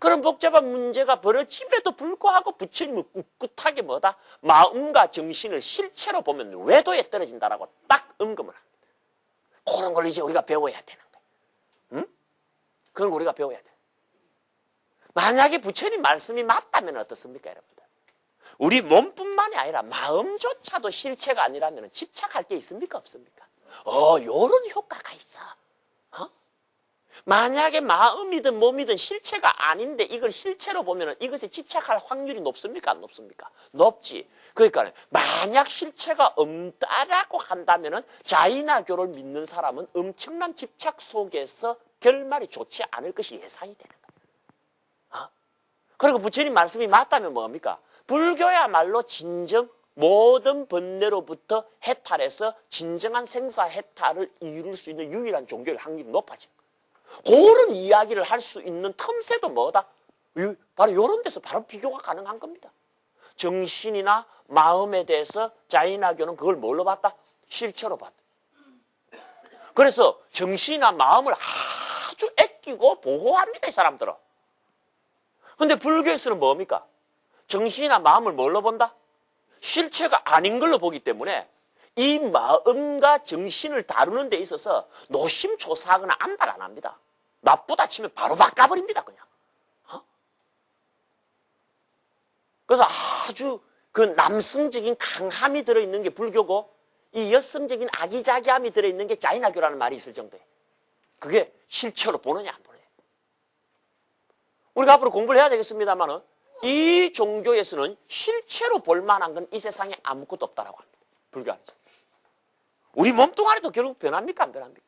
그런 복잡한 문제가 벌어짐에도 불구하고 부처님은 꿋꿋하게 뭐다? 마음과 정신을 실체로 보면 외도에 떨어진다라고 딱 음금을 합니다. 그런 걸 이제 우리가 배워야 되는 거예요. 응? 그런 걸 우리가 배워야 돼요. 만약에 부처님 말씀이 맞다면 어떻습니까, 여러분들? 우리 몸뿐만이 아니라 마음조차도 실체가 아니라면 집착할 게 있습니까, 없습니까? 요런 효과가 있어. 만약에 마음이든 몸이든 실체가 아닌데 이걸 실체로 보면은 이것에 집착할 확률이 높습니까? 안 높습니까? 높지. 그러니까 만약 실체가 없다라고 한다면은 자이나교를 믿는 사람은 엄청난 집착 속에서 결말이 좋지 않을 것이 예상이 되는 거예요. 그리고 부처님 말씀이 맞다면 뭡니까? 불교야말로 진정 모든 번뇌로부터 해탈해서 진정한 생사 해탈을 이룰 수 있는 유일한 종교일 확률이 높아진 거예요. 그런 이야기를 할 수 있는 틈새도 뭐다? 바로 이런 데서 바로 비교가 가능한 겁니다. 정신이나 마음에 대해서 자이나교는 그걸 뭘로 봤다? 실체로 봤다. 그래서 정신이나 마음을 아주 아끼고 보호합니다, 이 사람들은. 근데 불교에서는 뭡니까? 정신이나 마음을 뭘로 본다? 실체가 아닌 걸로 보기 때문에 이 마음과 정신을 다루는 데 있어서 노심초사하거나 안달 안 합니다. 나쁘다 치면 바로 바꿔버립니다, 그냥. 그래서 아주 그 남성적인 강함이 들어있는 게 불교고 이 여성적인 아기자기함이 들어있는 게 자이나교라는 말이 있을 정도예요. 그게 실체로 보느냐 안 보느냐. 우리가 앞으로 공부를 해야 되겠습니다만은 이 종교에서는 실체로 볼 만한 건 이 세상에 아무것도 없다라고 합니다. 불교 안에서. 우리 몸뚱아리도 결국 변합니까? 안 변합니까?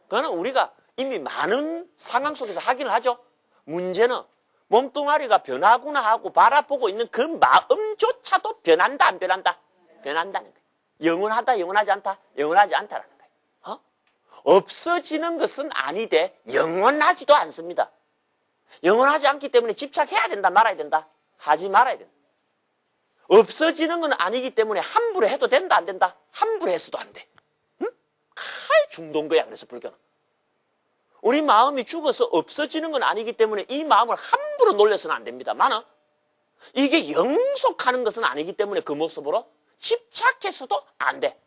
그거는 우리가 이미 많은 상황 속에서 확인을 하죠. 문제는 몸뚱아리가 변하구나 하고 바라보고 있는 그 마음조차도 변한다, 안 변한다? 변한다는 거예요. 영원하다, 영원하지 않다? 영원하지 않다라는 거예요. 없어지는 것은 아니되 영원하지도 않습니다. 영원하지 않기 때문에 집착해야 된다, 말아야 된다? 하지 말아야 된다. 없어지는 건 아니기 때문에 함부로 해도 된다, 안 된다? 함부로 해서도 안 돼. 응? 칼 중도인 거야, 그래서 불교는. 우리 마음이 죽어서 없어지는 건 아니기 때문에 이 마음을 함부로 놀려서는 안 됩니다만 이게 영속하는 것은 아니기 때문에 그 모습으로 집착해서도 안 돼.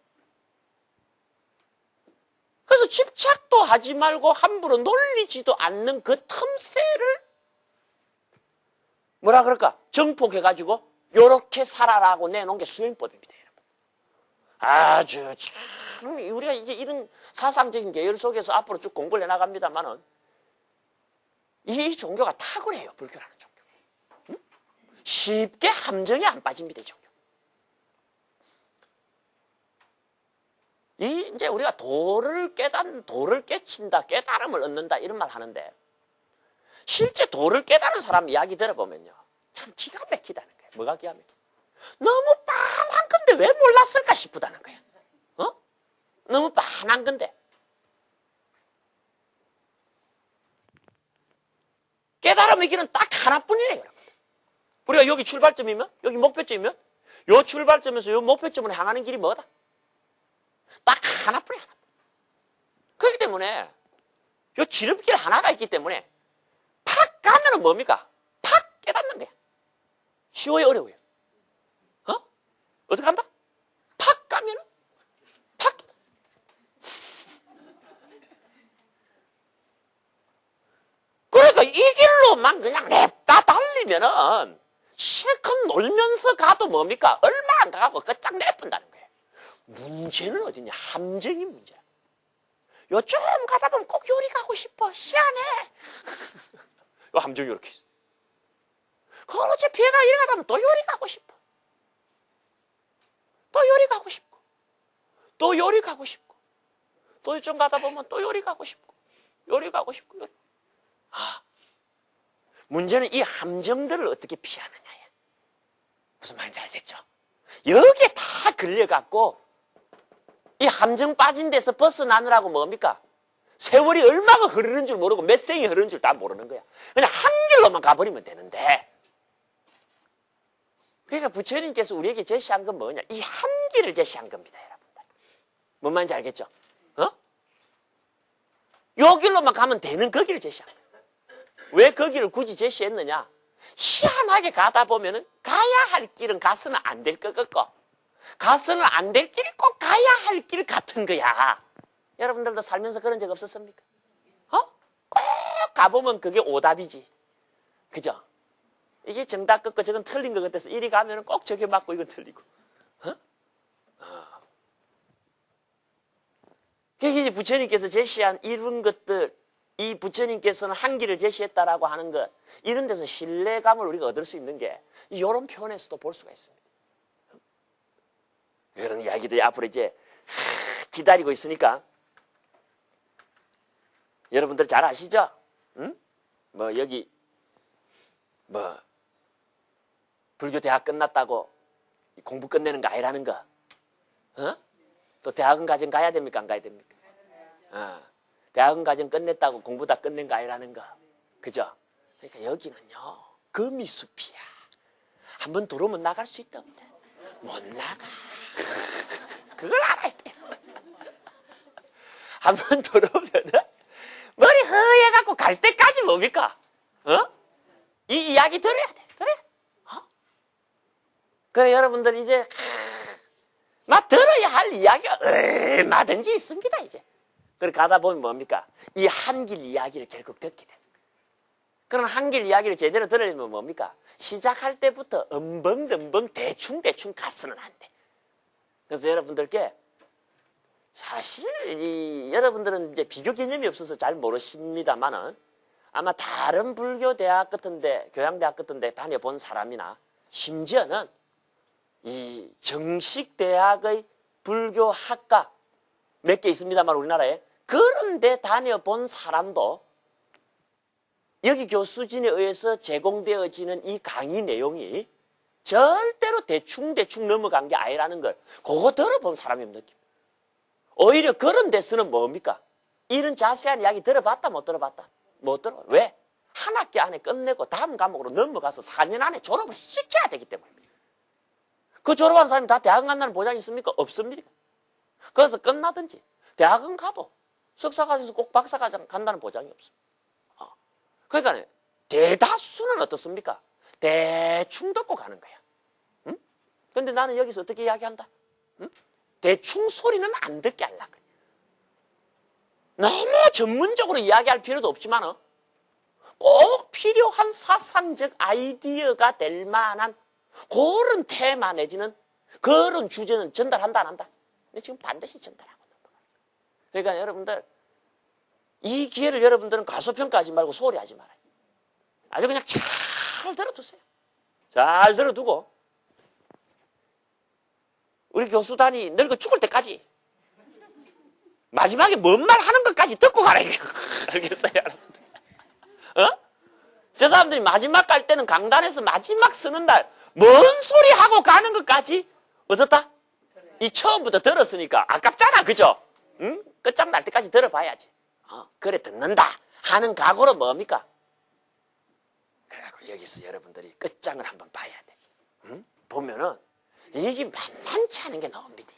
그래서 집착도 하지 말고 함부로 놀리지도 않는 그 틈새를 뭐라 그럴까? 정폭해가지고 요렇게 살아라고 내놓은 게 수행법입니다, 여러분. 아주 참 우리가 이제 이런 사상적인 계열 속에서 앞으로 쭉 공부를 해나갑니다만은 이 종교가 탁월해요, 불교라는 종교. 응? 쉽게 함정에 안 빠집니다, 이 종교. 이제 우리가 도를 깨친다, 깨달음을 얻는다 이런 말 하는데 실제 도를 깨달은 사람 이야기 들어보면요, 참 기가 막히다는 거예요. 뭐가 기가 막혀? 너무 빤한 건데 왜 몰랐을까 싶다는 거예요. 너무 빤한 건데. 깨달음의 길은 딱 하나뿐이에요. 우리가 여기 출발점이면, 여기 목표점이면, 요 출발점에서 요 목표점을 향하는 길이 뭐다? 딱 하나뿐이야. 그렇기 때문에 요 지름길 하나가 있기 때문에 팍 가면은 뭡니까? 팍 깨닫는 거야. 쉬워요, 어려워요? 어떻게 한다? 팍 가면은 팍. 그러니까 이 길로만 그냥 냅다 달리면은 실컷 놀면서 가도 뭡니까? 얼마 안 가고 끝장 내뿐다는 거예요. 문제는 어디냐? 함정이 문제야. 요 좀 가다 보면 꼭 요리 가고 싶어. 희한해. 요 함정이 이렇게 있어. 그걸 어째 피해가 이래 가다 보면 또 요리 가고 싶어. 또 요리 가고 싶고. 또 요리 가고 싶고. 또 좀 가다 보면 또 요리 가고 싶고. 요리 가고 싶고. 요리. 문제는 이 함정들을 어떻게 피하느냐야. 무슨 말인지 알겠죠? 여기에 다 걸려갖고 이 함정 빠진 데서 벗어나느라고 뭡니까? 세월이 얼마가 흐르는 줄 모르고 몇 생이 흐르는 줄 다 모르는 거야. 그냥 한 길로만 가버리면 되는데. 그러니까 부처님께서 우리에게 제시한 건 뭐냐? 이 한 길을 제시한 겁니다, 여러분들. 뭔 말인지 알겠죠? 요 길로만 가면 되는 그 길을 제시한 거야. 왜 그 길을 굳이 제시했느냐? 희한하게 가다 보면은 가야 할 길은 가서는 안 될 것 같고 가서는 안 될 길이 꼭 가야 할 길 같은 거야. 여러분들도 살면서 그런 적 없었습니까? 꼭 가보면 그게 오답이지. 그죠? 이게 정답 같고 저건 틀린 것 같아서 이리 가면은 꼭 저게 맞고 이건 틀리고. 그게 이제 부처님께서 제시한 이런 것들, 이 부처님께서는 한기를 제시했다라고 하는 것, 이런 데서 신뢰감을 우리가 얻을 수 있는 게 이런 표현에서도 볼 수가 있습니다. 이런 이야기들이 앞으로 이제 기다리고 있으니까 여러분들 잘 아시죠? 응? 뭐 여기 뭐 불교 대학 끝났다고 공부 끝내는 거 아니라는 거. 어? 또 대학원 과정 가야 됩니까? 안 가야 됩니까? 대학원 과정 끝냈다고 공부 다 끝낸 거 아니라는 거. 그죠? 그러니까 여기는요, 금이숲이야. 한번 들어오면 나갈 수 있다 없다? 못 나가. 그걸 알아야 돼. 한번 들어오면은 머리 허해갖고 갈 때까지 뭡니까? 이 이야기 들어야 돼. 그래? 그래, 여러분들 이제 막 들어야 할 이야기가 얼마든지 있습니다, 이제. 그래, 가다 보면 뭡니까? 이 한길 이야기를 결국 듣게 돼. 그럼 한길 이야기를 제대로 들으려면 뭡니까? 시작할 때부터 엄벙덤벙 대충 가서는 안 돼. 그래서 여러분들께 사실 여러분들은 이제 비교 개념이 없어서 잘 모르십니다만은 아마 다른 불교 대학 같은데, 교양대학 같은데 다녀본 사람이나 심지어는 이 정식 대학의 불교 학과 몇 개 있습니다만 우리나라에 그런 데 다녀본 사람도 여기 교수진에 의해서 제공되어지는 이 강의 내용이 절대로 대충 넘어간 게 아니라는 걸 그거 들어본 사람이 느낌. 오히려 그런 데서는 뭡니까? 이런 자세한 이야기 들어봤다 못 들어봤다? 못 들어. 왜? 한 학기 안에 끝내고 다음 과목으로 넘어가서 4년 안에 졸업을 시켜야 되기 때문입니다. 그 졸업한 사람이 다 대학원 간다는 보장이 있습니까? 없습니다. 그래서 끝나든지 대학원 가도 석사과정에서 꼭 박사과정 간다는 보장이 없어요. 그러니까 대다수는 어떻습니까? 대충 듣고 가는 거야. 응? 근데 나는 여기서 어떻게 이야기한다? 응? 대충 소리는 안 듣게 하려고 그래. 너무 전문적으로 이야기할 필요도 없지만 꼭 필요한 사상적 아이디어가 될 만한 그런 테마 내지는 그런 주제는 전달한다 안 한다? 근데 지금 반드시 전달하고 넘어가. 그러니까 여러분들 이 기회를 여러분들은 과소평가하지 말고 소홀히하지 말아요. 아주 그냥 잘 들어두세요. 잘 들어두고 우리 교수단이 늙어 죽을 때까지 마지막에 뭔 말 하는 것까지 듣고 가라. 알겠어요, 여러분들? 저 사람들이 마지막 갈 때는 강단에서 마지막 서는 날 뭔 소리 하고 가는 것까지 어떻다? 이 처음부터 들었으니까 아깝잖아, 그죠? 응? 끝장날 때까지 들어봐야지. 그래 듣는다 하는 각오로 뭡니까? 그래갖고 여기서 여러분들이 끝장을 한번 봐야 돼. 응? 보면은 이게 만만치 않은 게 나옵니다.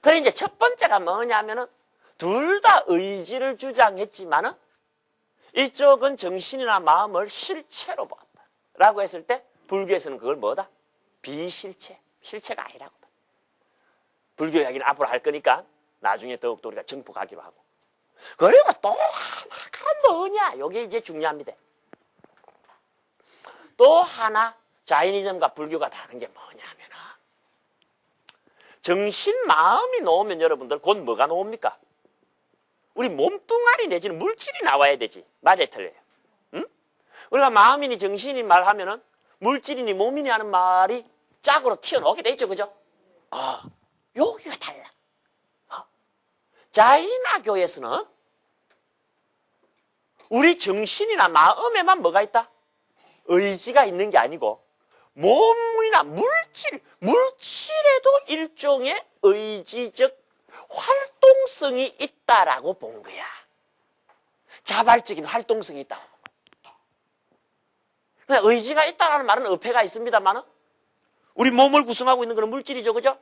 그래 이제 첫 번째가 뭐냐면은 둘 다 의지를 주장했지만은 이쪽은 정신이나 마음을 실체로 보았다. 라고 했을 때 불교에서는 그걸 뭐다? 비실체. 실체가 아니라고. 불교 이야기는 앞으로 할 거니까 나중에 더욱더 우리가 정복하기로 하고. 그리고 또 하나가 뭐냐? 이게 이제 중요합니다. 또 하나 자이니즘과 불교가 다른 게 뭐냐면 정신, 마음이 놓으면 여러분들 곧 뭐가 놓습니까? 우리 몸뚱아리 내지는 물질이 나와야 되지. 맞아요, 틀려요? 응? 우리가 마음이니 정신이니 말하면은 물질이니 몸이니 하는 말이 짝으로 튀어나오게 돼 있죠, 그죠? 여기가 달라. 자이나교에서는 우리 정신이나 마음에만 뭐가 있다? 의지가 있는 게 아니고 몸이나 물질에도 일종의 의지적 활동성이 있다라고 본 거야. 자발적인 활동성이 있다고. 그냥 의지가 있다라는 말은 어폐가 있습니다만 우리 몸을 구성하고 있는 건 물질이죠, 그죠?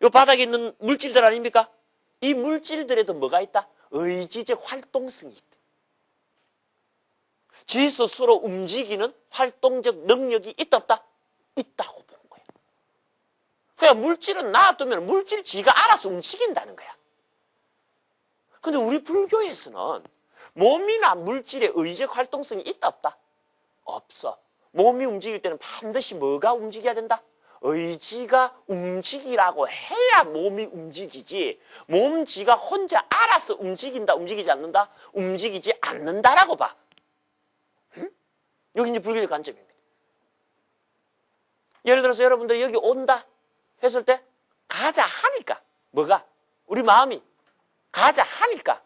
이 바닥에 있는 물질들 아닙니까? 이 물질들에도 뭐가 있다? 의지적 활동성이 있다. 지 스스로 움직이는 활동적 능력이 있다 없다? 있다고 본 거예요. 그냥 물질은 놔두면 물질 지가 알아서 움직인다는 거야. 근데 우리 불교에서는 몸이나 물질의 의지적 활동성이 있다 없다? 없어. 몸이 움직일 때는 반드시 뭐가 움직여야 된다? 의지가 움직이라고 해야 몸이 움직이지, 몸지가 혼자 알아서 움직인다, 움직이지 않는다, 움직이지 않는다라고 봐. 응? 여기 이제 불교의 관점입니다. 예를 들어서 여러분들 여기 온다 했을 때 가자 하니까, 뭐가? 우리 마음이 가자 하니까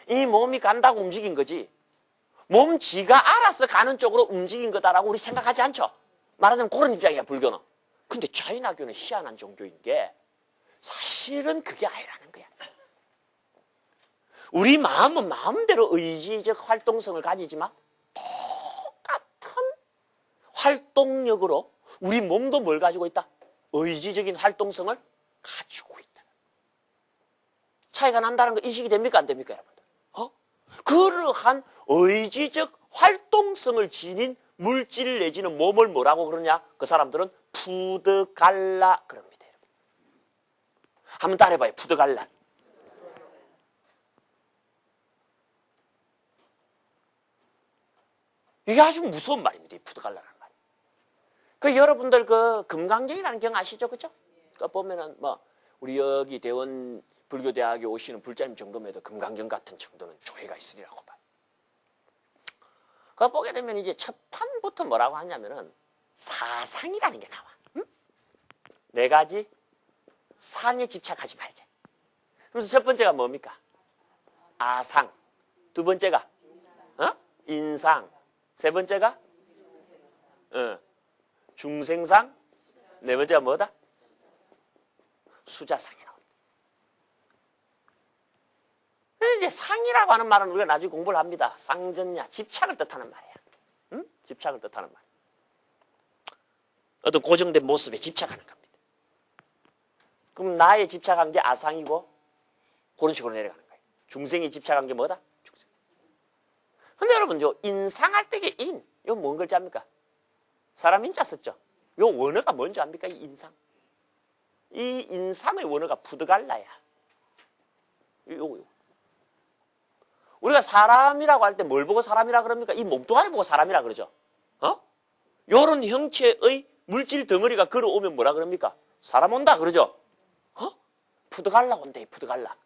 이 몸이 간다고 움직인 거지, 몸지가 알아서 가는 쪽으로 움직인 거다라고 우리 생각하지 않죠? 말하자면 그런 입장이야, 불교는. 근데 자유나교는 희한한 종교인 게 사실은 그게 아니라는 거야. 우리 마음은 마음대로 의지적 활동성을 가지지만 똑같은 활동력으로 우리 몸도 뭘 가지고 있다? 의지적인 활동성을 가지고 있다. 차이가 난다는 거 인식이 됩니까? 안 됩니까, 여러분들? 그러한 의지적 활동성을 지닌 물질 내지는 몸을 뭐라고 그러냐? 그 사람들은 푸드갈라 그럽니다. 여러분. 한번 따라해봐요. 푸드갈라. 이게 아주 무서운 말입니다. 푸드갈라라는 말. 그 여러분들 그 금강경이라는 경 아시죠? 그죠? 그 보면은 뭐 우리 여기 대원 불교대학에 오시는 불자님 정도면 금강경 같은 정도는 조회가 있으리라고 봐요. 그거 보게 되면 이제 첫 판부터 뭐라고 하냐면은 사상이라는 게 나와. 응? 네 가지 상에 집착하지 말자. 그래서 첫 번째가 뭡니까? 아상. 두 번째가 인상. 세 번째가 중생상. 네 번째가 뭐다? 수자상이라고. 이제 상이라고 하는 말은 우리가 나중에 공부를 합니다. 상전냐, 집착을 뜻하는 말이야. 응? 집착을 뜻하는 말. 어떤 고정된 모습에 집착하는 겁니다. 그럼 나에 집착한 게 아상이고 그런 식으로 내려가는 거예요. 중생이 집착한 게 뭐다? 중생. 근데 여러분, 요 인상할 때의 인, 이거 뭔 글자입니까? 사람 인자 썼죠? 요 원어가 뭔지 압니까? 이 인상. 이 인상의 원어가 푸드갈라야. 요거. 우리가 사람이라고 할 때 뭘 보고 사람이라 그럽니까? 이 몸뚱아리 보고 사람이라 그러죠. 요런 형체의 물질 덩어리가 걸어오면 뭐라 그럽니까? 사람 온다 그러죠. 푸드갈라 온대, 푸드갈라.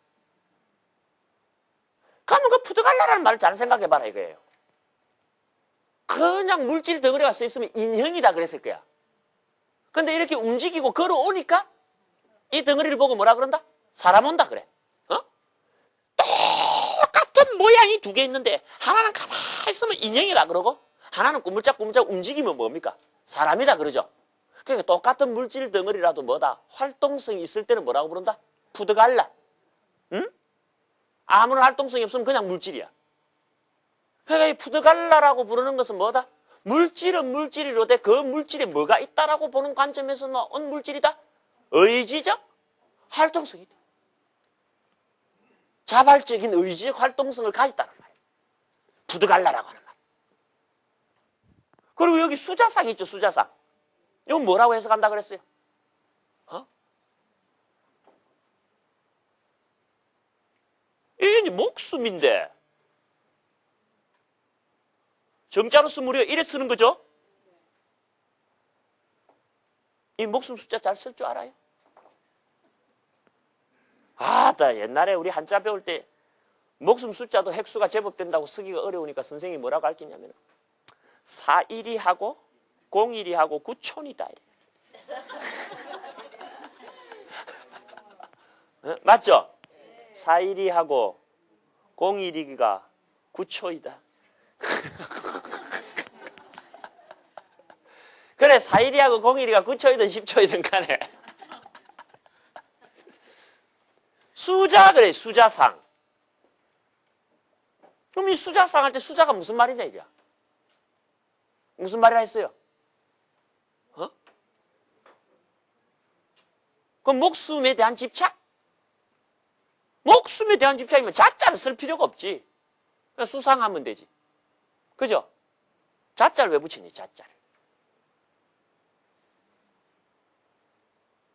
그러면 그 푸드갈라라는 말을 잘 생각해봐라 이거예요. 그냥 물질 덩어리가 써 있으면 인형이다 그랬을 거야. 근데 이렇게 움직이고 걸어오니까 이 덩어리를 보고 뭐라 그런다? 사람 온다 그래. 똑같은 모양이 두 개 있는데 하나는 가만히 있으면 인형이다 그러고 하나는 꾸물짝꾸물짝 움직이면 뭡니까? 사람이다 그러죠. 그러니까 똑같은 물질 덩어리라도 뭐다? 활동성이 있을 때는 뭐라고 부른다? 푸드갈라. 응? 아무런 활동성이 없으면 그냥 물질이야. 그러니까 이 푸드갈라라고 부르는 것은 뭐다? 물질은 물질이로되 그 물질에 뭐가 있다라고 보는 관점에서 나온 물질이다? 의지적 활동성이다. 자발적인 의지적 활동성을 가졌다는 말이에요. 푸드갈라라고 하는 말. 그리고 여기 수자상 있죠, 수자상. 이건 뭐라고 해석한다 그랬어요? 이게 목숨인데 정자로 쓰면 우리가 이래 쓰는 거죠? 이 목숨 숫자 잘 쓸 줄 알아요? 나 옛날에 우리 한자 배울 때 목숨 숫자도 획수가 제법 된다고 쓰기가 어려우니까 선생님이 뭐라고 가르쳤냐면 4일이 하고 0일이 하고 9촌이다. 맞죠? 4일이 하고 0일이가 9초이다. 그래, 4일이 하고 0일이가 9초이든 10초이든 간에 수자 그래, 수자상. 그럼 이 수자상 할 때 수자가 무슨 말이냐 이거야? 무슨 말이라 했어요? 그럼 목숨에 대한 집착? 목숨에 대한 집착이면 자자를 쓸 필요가 없지. 그냥 수상하면 되지. 그죠? 자자를 왜 붙이니, 자자를?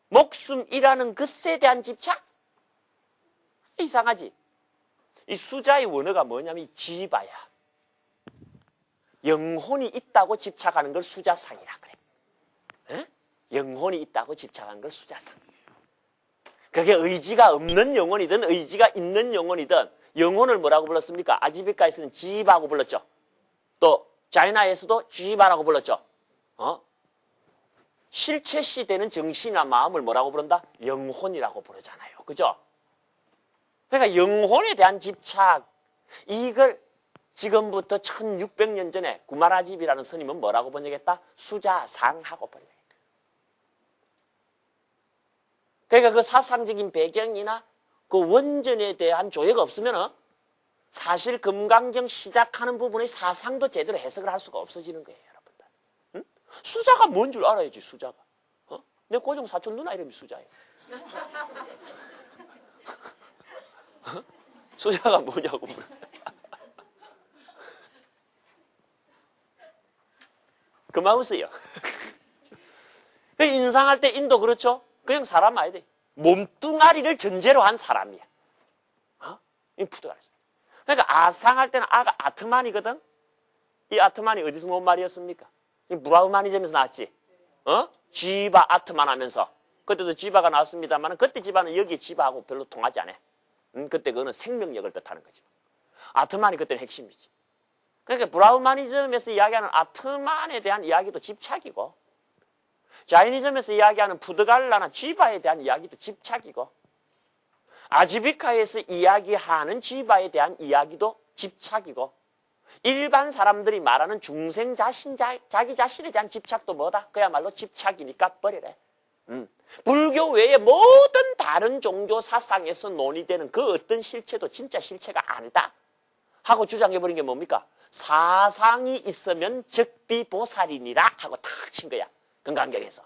목숨이라는 것에 대한 집착? 이상하지? 이 수자의 원어가 뭐냐면 지바야. 영혼이 있다고 집착하는 걸 수자상이라 그래. 에? 영혼이 있다고 집착한 걸 수자상. 그게 의지가 없는 영혼이든 의지가 있는 영혼이든 영혼을 뭐라고 불렀습니까? 아지비카에서는 지바라고 불렀죠. 또 자이나에서도 지바라고 불렀죠. 실체 시대는 정신이나 마음을 뭐라고 부른다? 영혼이라고 부르잖아요. 그죠? 그러니까 영혼에 대한 집착, 이걸 지금부터 1600년 전에 구마라집이라는 스님은 뭐라고 번역했다? 수자상하고 번역했다. 그러니까 그 사상적인 배경이나 그 원전에 대한 조회가 없으면 사실 금강경 시작하는 부분의 사상도 제대로 해석을 할 수가 없어지는 거예요, 여러분들. 응? 수자가 뭔 줄 알아야지, 수자가. 내 고종 사촌 누나 이름이 수자예요. 수자가 뭐냐고 물어. 그만 웃어요. 인상할 때 인도 그렇죠? 그냥 사람 아야 돼. 몸뚱아리를 전제로 한 사람이야. 이 푸드가리. 그러니까 아상할 때는 아가 아트만이거든. 이 아트만이 어디서 온 말이었습니까? 이 브라우마니즘에서 나왔지. 지바 아트만 하면서 그때도 지바가 나왔습니다만 그때 지바는 여기 지바하고 별로 통하지 않아. 그때 그거는 생명력을 뜻하는 거지. 아트만이 그때는 핵심이지. 그러니까 브라우마니즘에서 이야기하는 아트만에 대한 이야기도 집착이고 자이니즘에서 이야기하는 푸드갈라나 지바에 대한 이야기도 집착이고 아지비카에서 이야기하는 지바에 대한 이야기도 집착이고 일반 사람들이 말하는 중생 자기 자신에 대한 집착도 뭐다? 그야말로 집착이니까 버리래. 불교 외의 모든 다른 종교 사상에서 논의되는 그 어떤 실체도 진짜 실체가 아니다 하고 주장해버린 게 뭡니까? 사상이 있으면 적비보살이니라 하고 탁 친 거야. 금강경에서.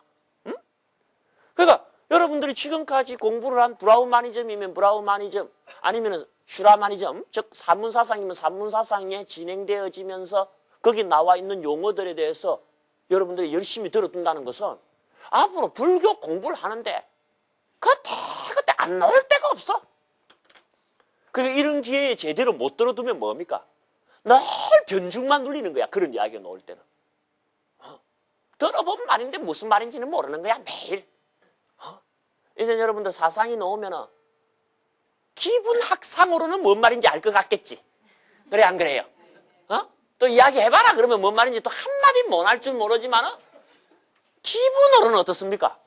그러니까 여러분들이 지금까지 공부를 한 브라우마니즘이면 브라우마니즘 아니면 슈라마니즘 즉 산문사상이면 산문사상에 진행되어지면서 거기 나와 있는 용어들에 대해서 여러분들이 열심히 들어둔다는 것은 앞으로 불교 공부를 하는데 그때 안 나올 데가 없어. 그러니까 이런 기회에 제대로 못 들어두면 뭡니까? 늘 변죽만 눌리는 거야. 그런 이야기가 나올 때는. 들어본 말인데 무슨 말인지는 모르는 거야. 매일. 이제 여러분들 사상이 나오면은 기분학상으로는 뭔 말인지 알 것 같겠지. 그래 안 그래요? 또 이야기해봐라 그러면 뭔 말인지 또 한마디 못 할 줄 모르지만은 기분으로는 어떻습니까?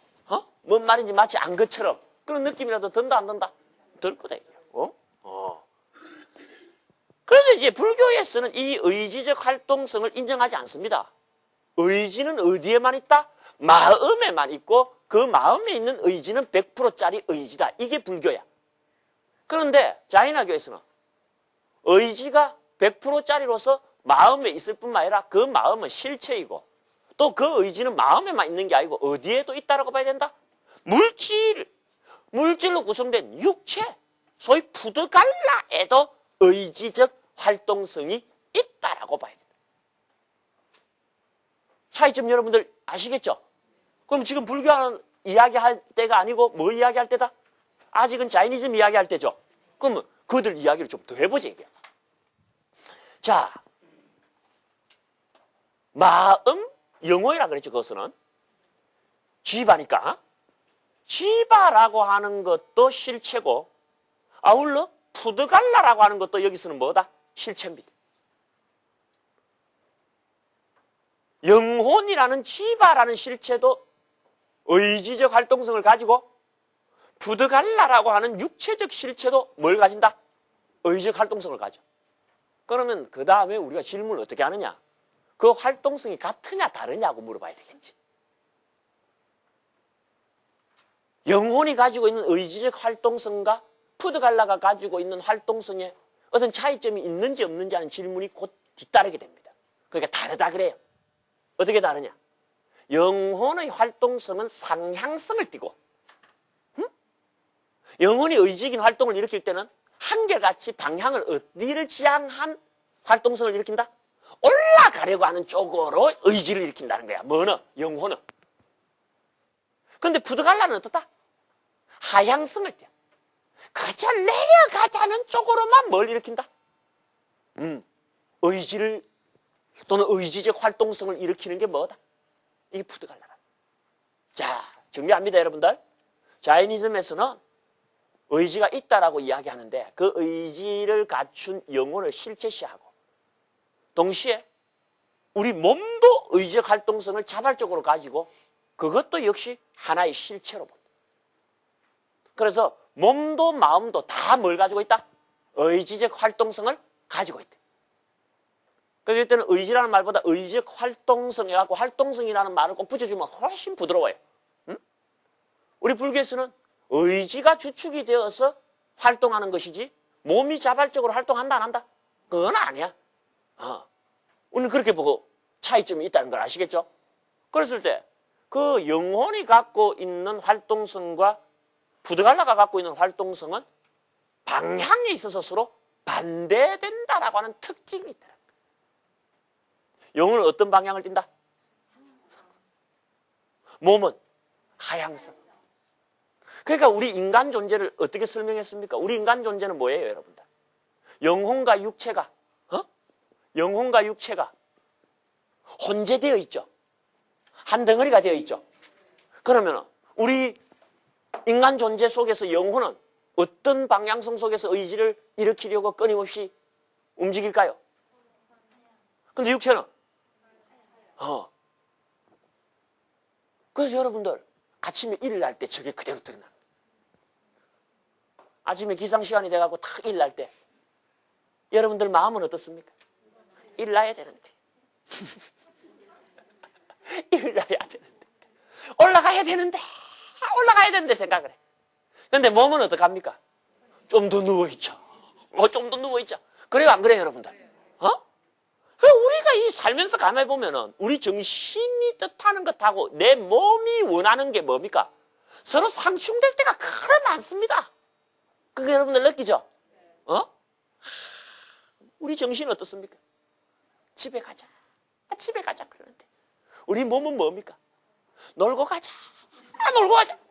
뭔 말인지 마치 안 것처럼 그런 느낌이라도 든다 안 든다? 들 거다 이게. 그런데 이제 불교에서는 이 의지적 활동성을 인정하지 않습니다. 의지는 어디에만 있다? 마음에만 있고 그 마음에 있는 의지는 100%짜리 의지다. 이게 불교야. 그런데 자이나교에서는 의지가 100%짜리로서 마음에 있을 뿐만 아니라 그 마음은 실체이고 또 그 의지는 마음에만 있는 게 아니고 어디에도 있다라고 봐야 된다? 물질로 구성된 육체, 소위 푸드갈라에도 의지적 활동성이 있다라고 봐야 된다. 차이점 여러분들 아시겠죠? 그럼 지금 불교하는 이야기할 때가 아니고 뭐 이야기할 때다? 아직은 자이니즘 이야기할 때죠. 그러면 그들 이야기를 좀 더 해보자 이게. 자, 마음, 영혼이라 그랬죠. 그것은 지바니까 지바라고 하는 것도 실체고 아울러 푸드갈라라고 하는 것도 여기서는 뭐다? 실체입니다. 영혼이라는 지바라는 실체도 의지적 활동성을 가지고 푸드갈라라고 하는 육체적 실체도 뭘 가진다? 의지적 활동성을 가져. 그러면 그 다음에 우리가 질문을 어떻게 하느냐? 그 활동성이 같으냐 다르냐고 물어봐야 되겠지. 영혼이 가지고 있는 의지적 활동성과 푸드갈라가 가지고 있는 활동성에 어떤 차이점이 있는지 없는지 하는 질문이 곧 뒤따르게 됩니다. 그러니까 다르다 그래요. 어떻게 다르냐? 영혼의 활동성은 상향성을 띠고 영혼이 의지적인 활동을 일으킬 때는 한결같이 방향을 어디를 지향한 활동성을 일으킨다? 올라가려고 하는 쪽으로 의지를 일으킨다는 거야. 뭐는? 영혼은. 근데 푸드갈라는 어떻다? 하향성을 띠어. 그저 내려가자는 쪽으로만 뭘 일으킨다? 의지를 또는 의지적 활동성을 일으키는 게 뭐다? 이게 푸드갈라다. 자, 중요합니다, 여러분들. 자이니즘에서는 의지가 있다라고 이야기하는데 그 의지를 갖춘 영혼을 실체시하고 동시에 우리 몸도 의지적 활동성을 자발적으로 가지고 그것도 역시 하나의 실체로 본다. 그래서 몸도 마음도 다 뭘 가지고 있다? 의지적 활동성을 가지고 있다. 그래서 이때는 의지라는 말보다 의지적 활동성 해갖고 활동성이라는 말을 꼭 붙여주면 훨씬 부드러워요. 응? 우리 불교에서는 의지가 주축이 되어서 활동하는 것이지 몸이 자발적으로 활동한다 안 한다? 그건 아니야. 우리는 그렇게 보고 차이점이 있다는 걸 아시겠죠? 그랬을 때 그 영혼이 갖고 있는 활동성과 부드갈라가 갖고 있는 활동성은 방향에 있어서 서로 반대된다라고 하는 특징이 있다. 영혼은 어떤 방향을 띈다? 몸은 하향성. 그러니까 우리 인간 존재를 어떻게 설명했습니까? 우리 인간 존재는 뭐예요, 여러분들? 영혼과 육체가 혼재되어 있죠. 한 덩어리가 되어 있죠. 그러면 우리 인간 존재 속에서 영혼은 어떤 방향성 속에서 의지를 일으키려고 끊임없이 움직일까요? 근데 육체는? 그래서 여러분들 아침에 일을 날 때 저게 그대로 드러납니다. 아침에 기상시간이 돼가지고 탁 일 날 때 여러분들 마음은 어떻습니까? 일 나야 되는데 일 나야 되는데 올라가야 되는데 생각을 해. 근데 몸은 어떡합니까? 좀 더 누워있죠. 좀 더 누워있죠. 그래요 안 그래요 여러분들? 우리가 이 살면서 가만히 보면은 우리 정신이 뜻하는 것하고 내 몸이 원하는 게 뭡니까? 서로 상충될 때가 그래 많습니다. 그게 여러분들 느끼죠? 우리 정신은 어떻습니까? 집에 가자 그러는데 우리 몸은 뭡니까? 놀고 가자.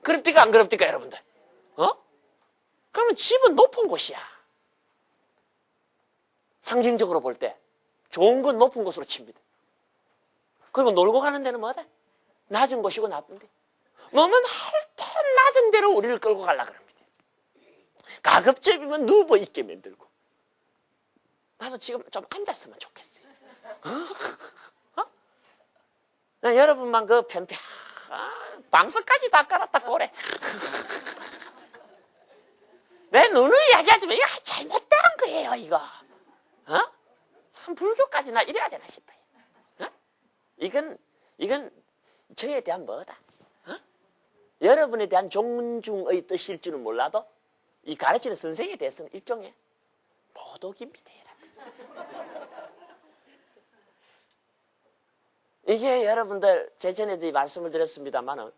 그럽디까 안 그럽디까 여러분들? 그러면 집은 높은 곳이야. 상징적으로 볼 때 좋은 건 높은 곳으로 칩니다. 그리고 놀고 가는 데는 뭐다? 낮은 곳이고 나쁜데. 몸은 헐떡 낮은 데로 우리를 끌고 가려고 합니다. 가급적이면 누워있게 만들고. 나도 지금 좀 앉았으면 좋겠어요. 나 여러분만 그 편평 방석까지 다 깔았다 꼬래. 내 눈을 이야기하지만 이거 잘못된 거예요 이거. 참 불교까지 나 이래야 되나 싶어요. 이건 저에 대한 뭐다? 여러분에 대한 존중의 뜻일 줄은 몰라도 이 가르치는 선생에 대해서는 일종의 모독입니다. 이게 여러분들 제전에도 말씀을 드렸습니다만은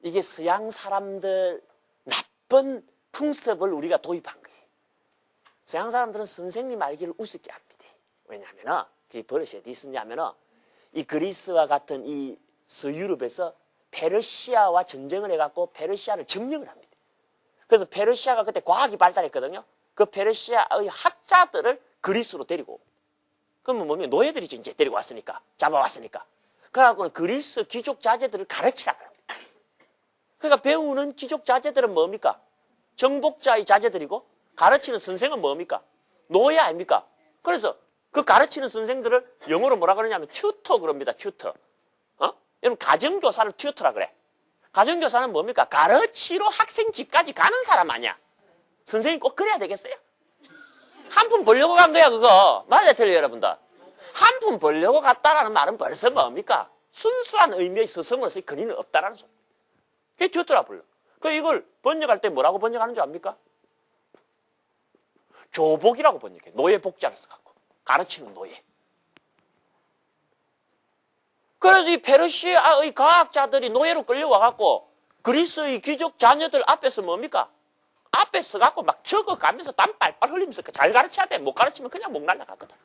이게 서양 사람들 나쁜 풍습을 우리가 도입한 거예요. 서양 사람들은 선생님 알기를 우습게 합니다. 왜냐하면 그게 버릇이 어디 있었냐면은 이 그리스와 같은 이 서유럽에서 페르시아와 전쟁을 해갖고 페르시아를 점령을 합니다. 그래서 페르시아가 그때 과학이 발달했거든요. 그 페르시아의 학자들을 그리스로 데리고 그러면 뭐냐 노예들이죠. 이제 데리고 왔으니까 잡아왔으니까 그래갖고 그리스 귀족 자제들을 가르치라 그럽니다. 그러니까 배우는 귀족 자제들은 뭡니까? 정복자의 자제들이고 가르치는 선생은 뭡니까? 노예 아닙니까? 그래서 그 가르치는 선생들을 영어로 뭐라 그러냐면 튜터 그럽니다. 튜터. 여러분 가정교사를 튜터라 그래. 가정교사는 뭡니까? 가르치러 학생 집까지 가는 사람 아니야. 선생님 꼭 그래야 되겠어요? 한 푼 벌려고 간 거야 그거. 맞아요 틀려요 여러분들. 한 푼 벌려고 갔다라는 말은 벌써 뭡니까? 순수한 의미의 스승으로서의 근위는 없다라는 소리. 그게 튜터라 불러. 그 이걸 번역할 때 뭐라고 번역하는 줄 압니까? 교복이라고 번역해. 노예 복장을 써갖고. 가르치는 노예. 그래서 이 페르시아의 과학자들이 노예로 끌려와갖고 그리스의 귀족 자녀들 앞에서 뭡니까? 앞에 서갖고 막 적어가면서 땀 빨빨 흘리면서 잘 가르쳐야 돼. 못 가르치면 그냥 목 날라가거든.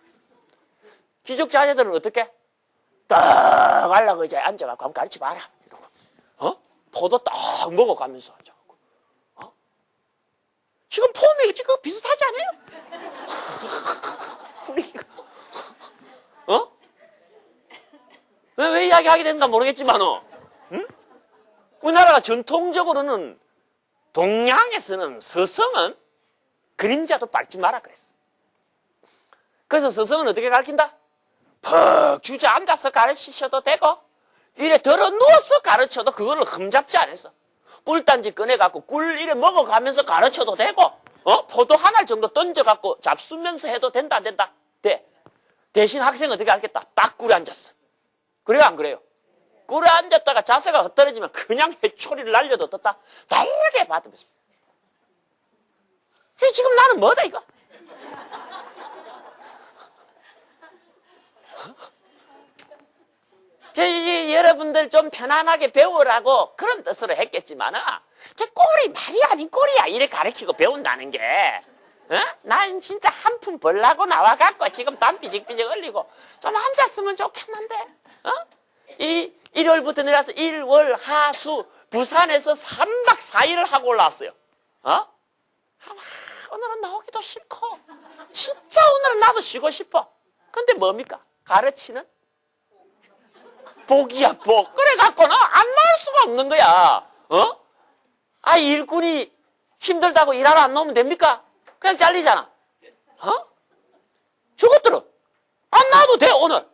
귀족 자녀들은 어떻게? 딱 알라고 의자에 앉아갖고 한번 가르쳐봐라. 이러고. 포도 딱 먹어가면서 앉아갖고. 지금 폼이 지금 비슷하지 않아요? 왜 이야기하게 되는가 모르겠지만, 응? 우리나라가 전통적으로는 동양에서는 서성은 그림자도 밟지 마라 그랬어. 그래서 서성은 어떻게 가르친다? 퍽 주저앉아서 가르치셔도 되고 이래 들어 누워서 가르쳐도 그거를 흠잡지 않았어. 꿀단지 꺼내갖고 꿀 이래 먹어가면서 가르쳐도 되고 포도 한 알 정도 던져갖고 잡수면서 해도 된다 안 된다? 돼. 대신 학생은 어떻게 하겠다? 딱 꿀에 앉았어. 그래요 안 그래요? 꿀에 앉았다가 자세가 흩어지면 그냥 해초리를 날려도 떴다. 달게 받으면서. 지금 나는 뭐다 이거? 여러분들 좀 편안하게 배우라고 그런 뜻으로 했겠지만은 꼴이 말이 아닌 꼴이야. 이래 가르치고 배운다는 게. 난 진짜 한 푼 벌라고 나와갖고 지금 땀 삐직삐직 흘리고 좀 앉았으면 좋겠는데. 이 일요일부터 내려서 일, 월, 하, 수 부산에서 3박 4일을 하고 올라왔어요. 오늘은 나오기도 싫고 진짜 오늘은 나도 쉬고 싶어. 근데 뭡니까? 가르치는 복이야 복. 그래갖고는 안 나올 수가 없는 거야. 일꾼이 힘들다고 일하러 안 나오면 됩니까? 그냥 잘리잖아. 저것들은 안 나와도 돼 오늘.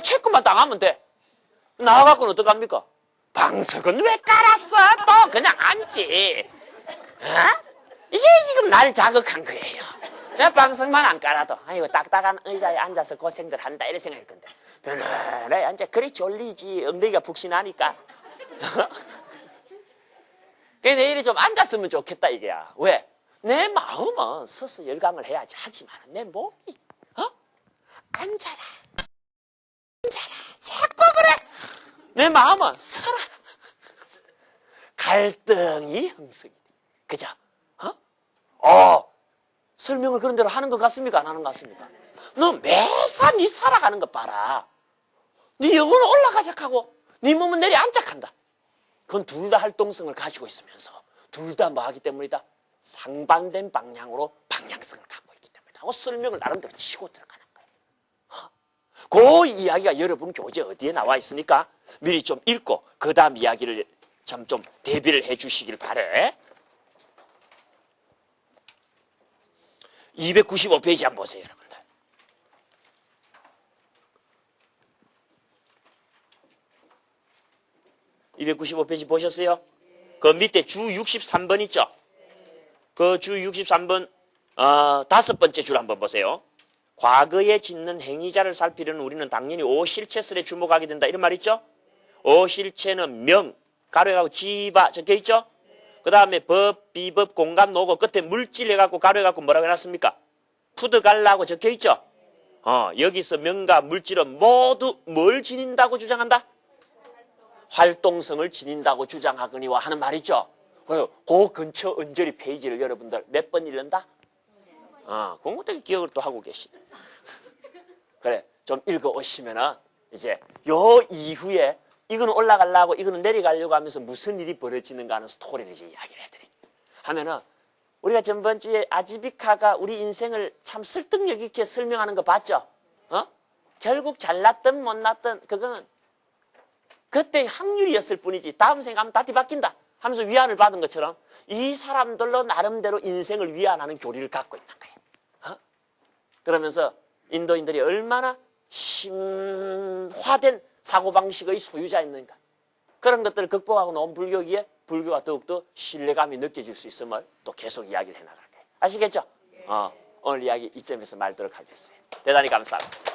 체크만 당하면 돼. 나와갖고는 어떡합니까? 방석은 왜 깔았어? 또 그냥 앉지. 이게 지금 날 자극한 거예요. 그냥 방석만 안 깔아도 아이고 딱딱한 의자에 앉아서 고생들 한다 이래 생각할 건데 편안하게 앉아. 그리 졸리지. 엉덩이가 푹신하니까. 그래 내일이 좀 앉았으면 좋겠다 이게야. 왜? 내 마음은 서서 열강을 해야지. 하지만 내 몸이 앉아라. 자꾸 그래. 내 마음은 서라. 갈등이 형성이 돼. 그죠? 설명을 그런 대로 하는 것 같습니까? 안 하는 것 같습니까? 너 매사 네 살아가는 것 봐라. 네 영혼은 올라가작하고 네 몸은 내려앉작한다. 그건 둘 다 활동성을 가지고 있으면서 둘 다 뭐 하기 때문이다? 상반된 방향으로 방향성을 갖고 있기 때문이다. 하고 설명을 나름대로 치고 들어가는 거예요. 그 이야기가 여러분 교재 어디에 나와 있으니까 미리 좀 읽고 그 다음 이야기를 좀 대비를 해 주시길 바래. 295페이지 한번 보세요, 여러분들. 295페이지 보셨어요? 그 밑에 주 63번 있죠? 그 주 63번, 5번째 줄 한번 보세요. 과거에 짓는 행위자를 살피려는 우리는 당연히 오실체설에 주목하게 된다. 이런 말 있죠? 오실체는 명, 가로해가고 지바 적혀 있죠? 그 다음에 법, 비법, 공감, 노고 끝에 물질 해갖고 가로해갖고 뭐라고 해놨습니까? 푸드갈라고 적혀 있죠? 여기서 명과 물질은 모두 뭘 지닌다고 주장한다? 활동성을 지닌다고 주장하거니와 하는 말이죠. 그 근처 언저리 페이지를 여러분들 몇 번 읽는다? 그건 어떻게 기억을 또 하고 계시네. 그래, 좀 읽어오시면은 이제 요 이후에 이거는 올라가려고 이거는 내려가려고 하면서 무슨 일이 벌어지는가 하는 스토리를 이제 이야기를 해드릴게요. 하면은 우리가 전번주에 아지비카가 우리 인생을 참 설득력 있게 설명하는 거 봤죠? 결국 잘났든 못났든 그거는 그때 확률이었을 뿐이지 다음 생각하면 다 뒤바뀐다 하면서 위안을 받은 것처럼 이 사람들로 나름대로 인생을 위안하는 교리를 갖고 있는 거예요. 그러면서 인도인들이 얼마나 심화된 사고방식의 소유자였는가. 그런 것들을 극복하고 나온 불교기에 불교가 더욱더 신뢰감이 느껴질 수 있음을 또 계속 이야기를 해나갈 거예요. 아시겠죠? 오늘 이야기 이점에서 말도록 하겠어요. 대단히 감사합니다.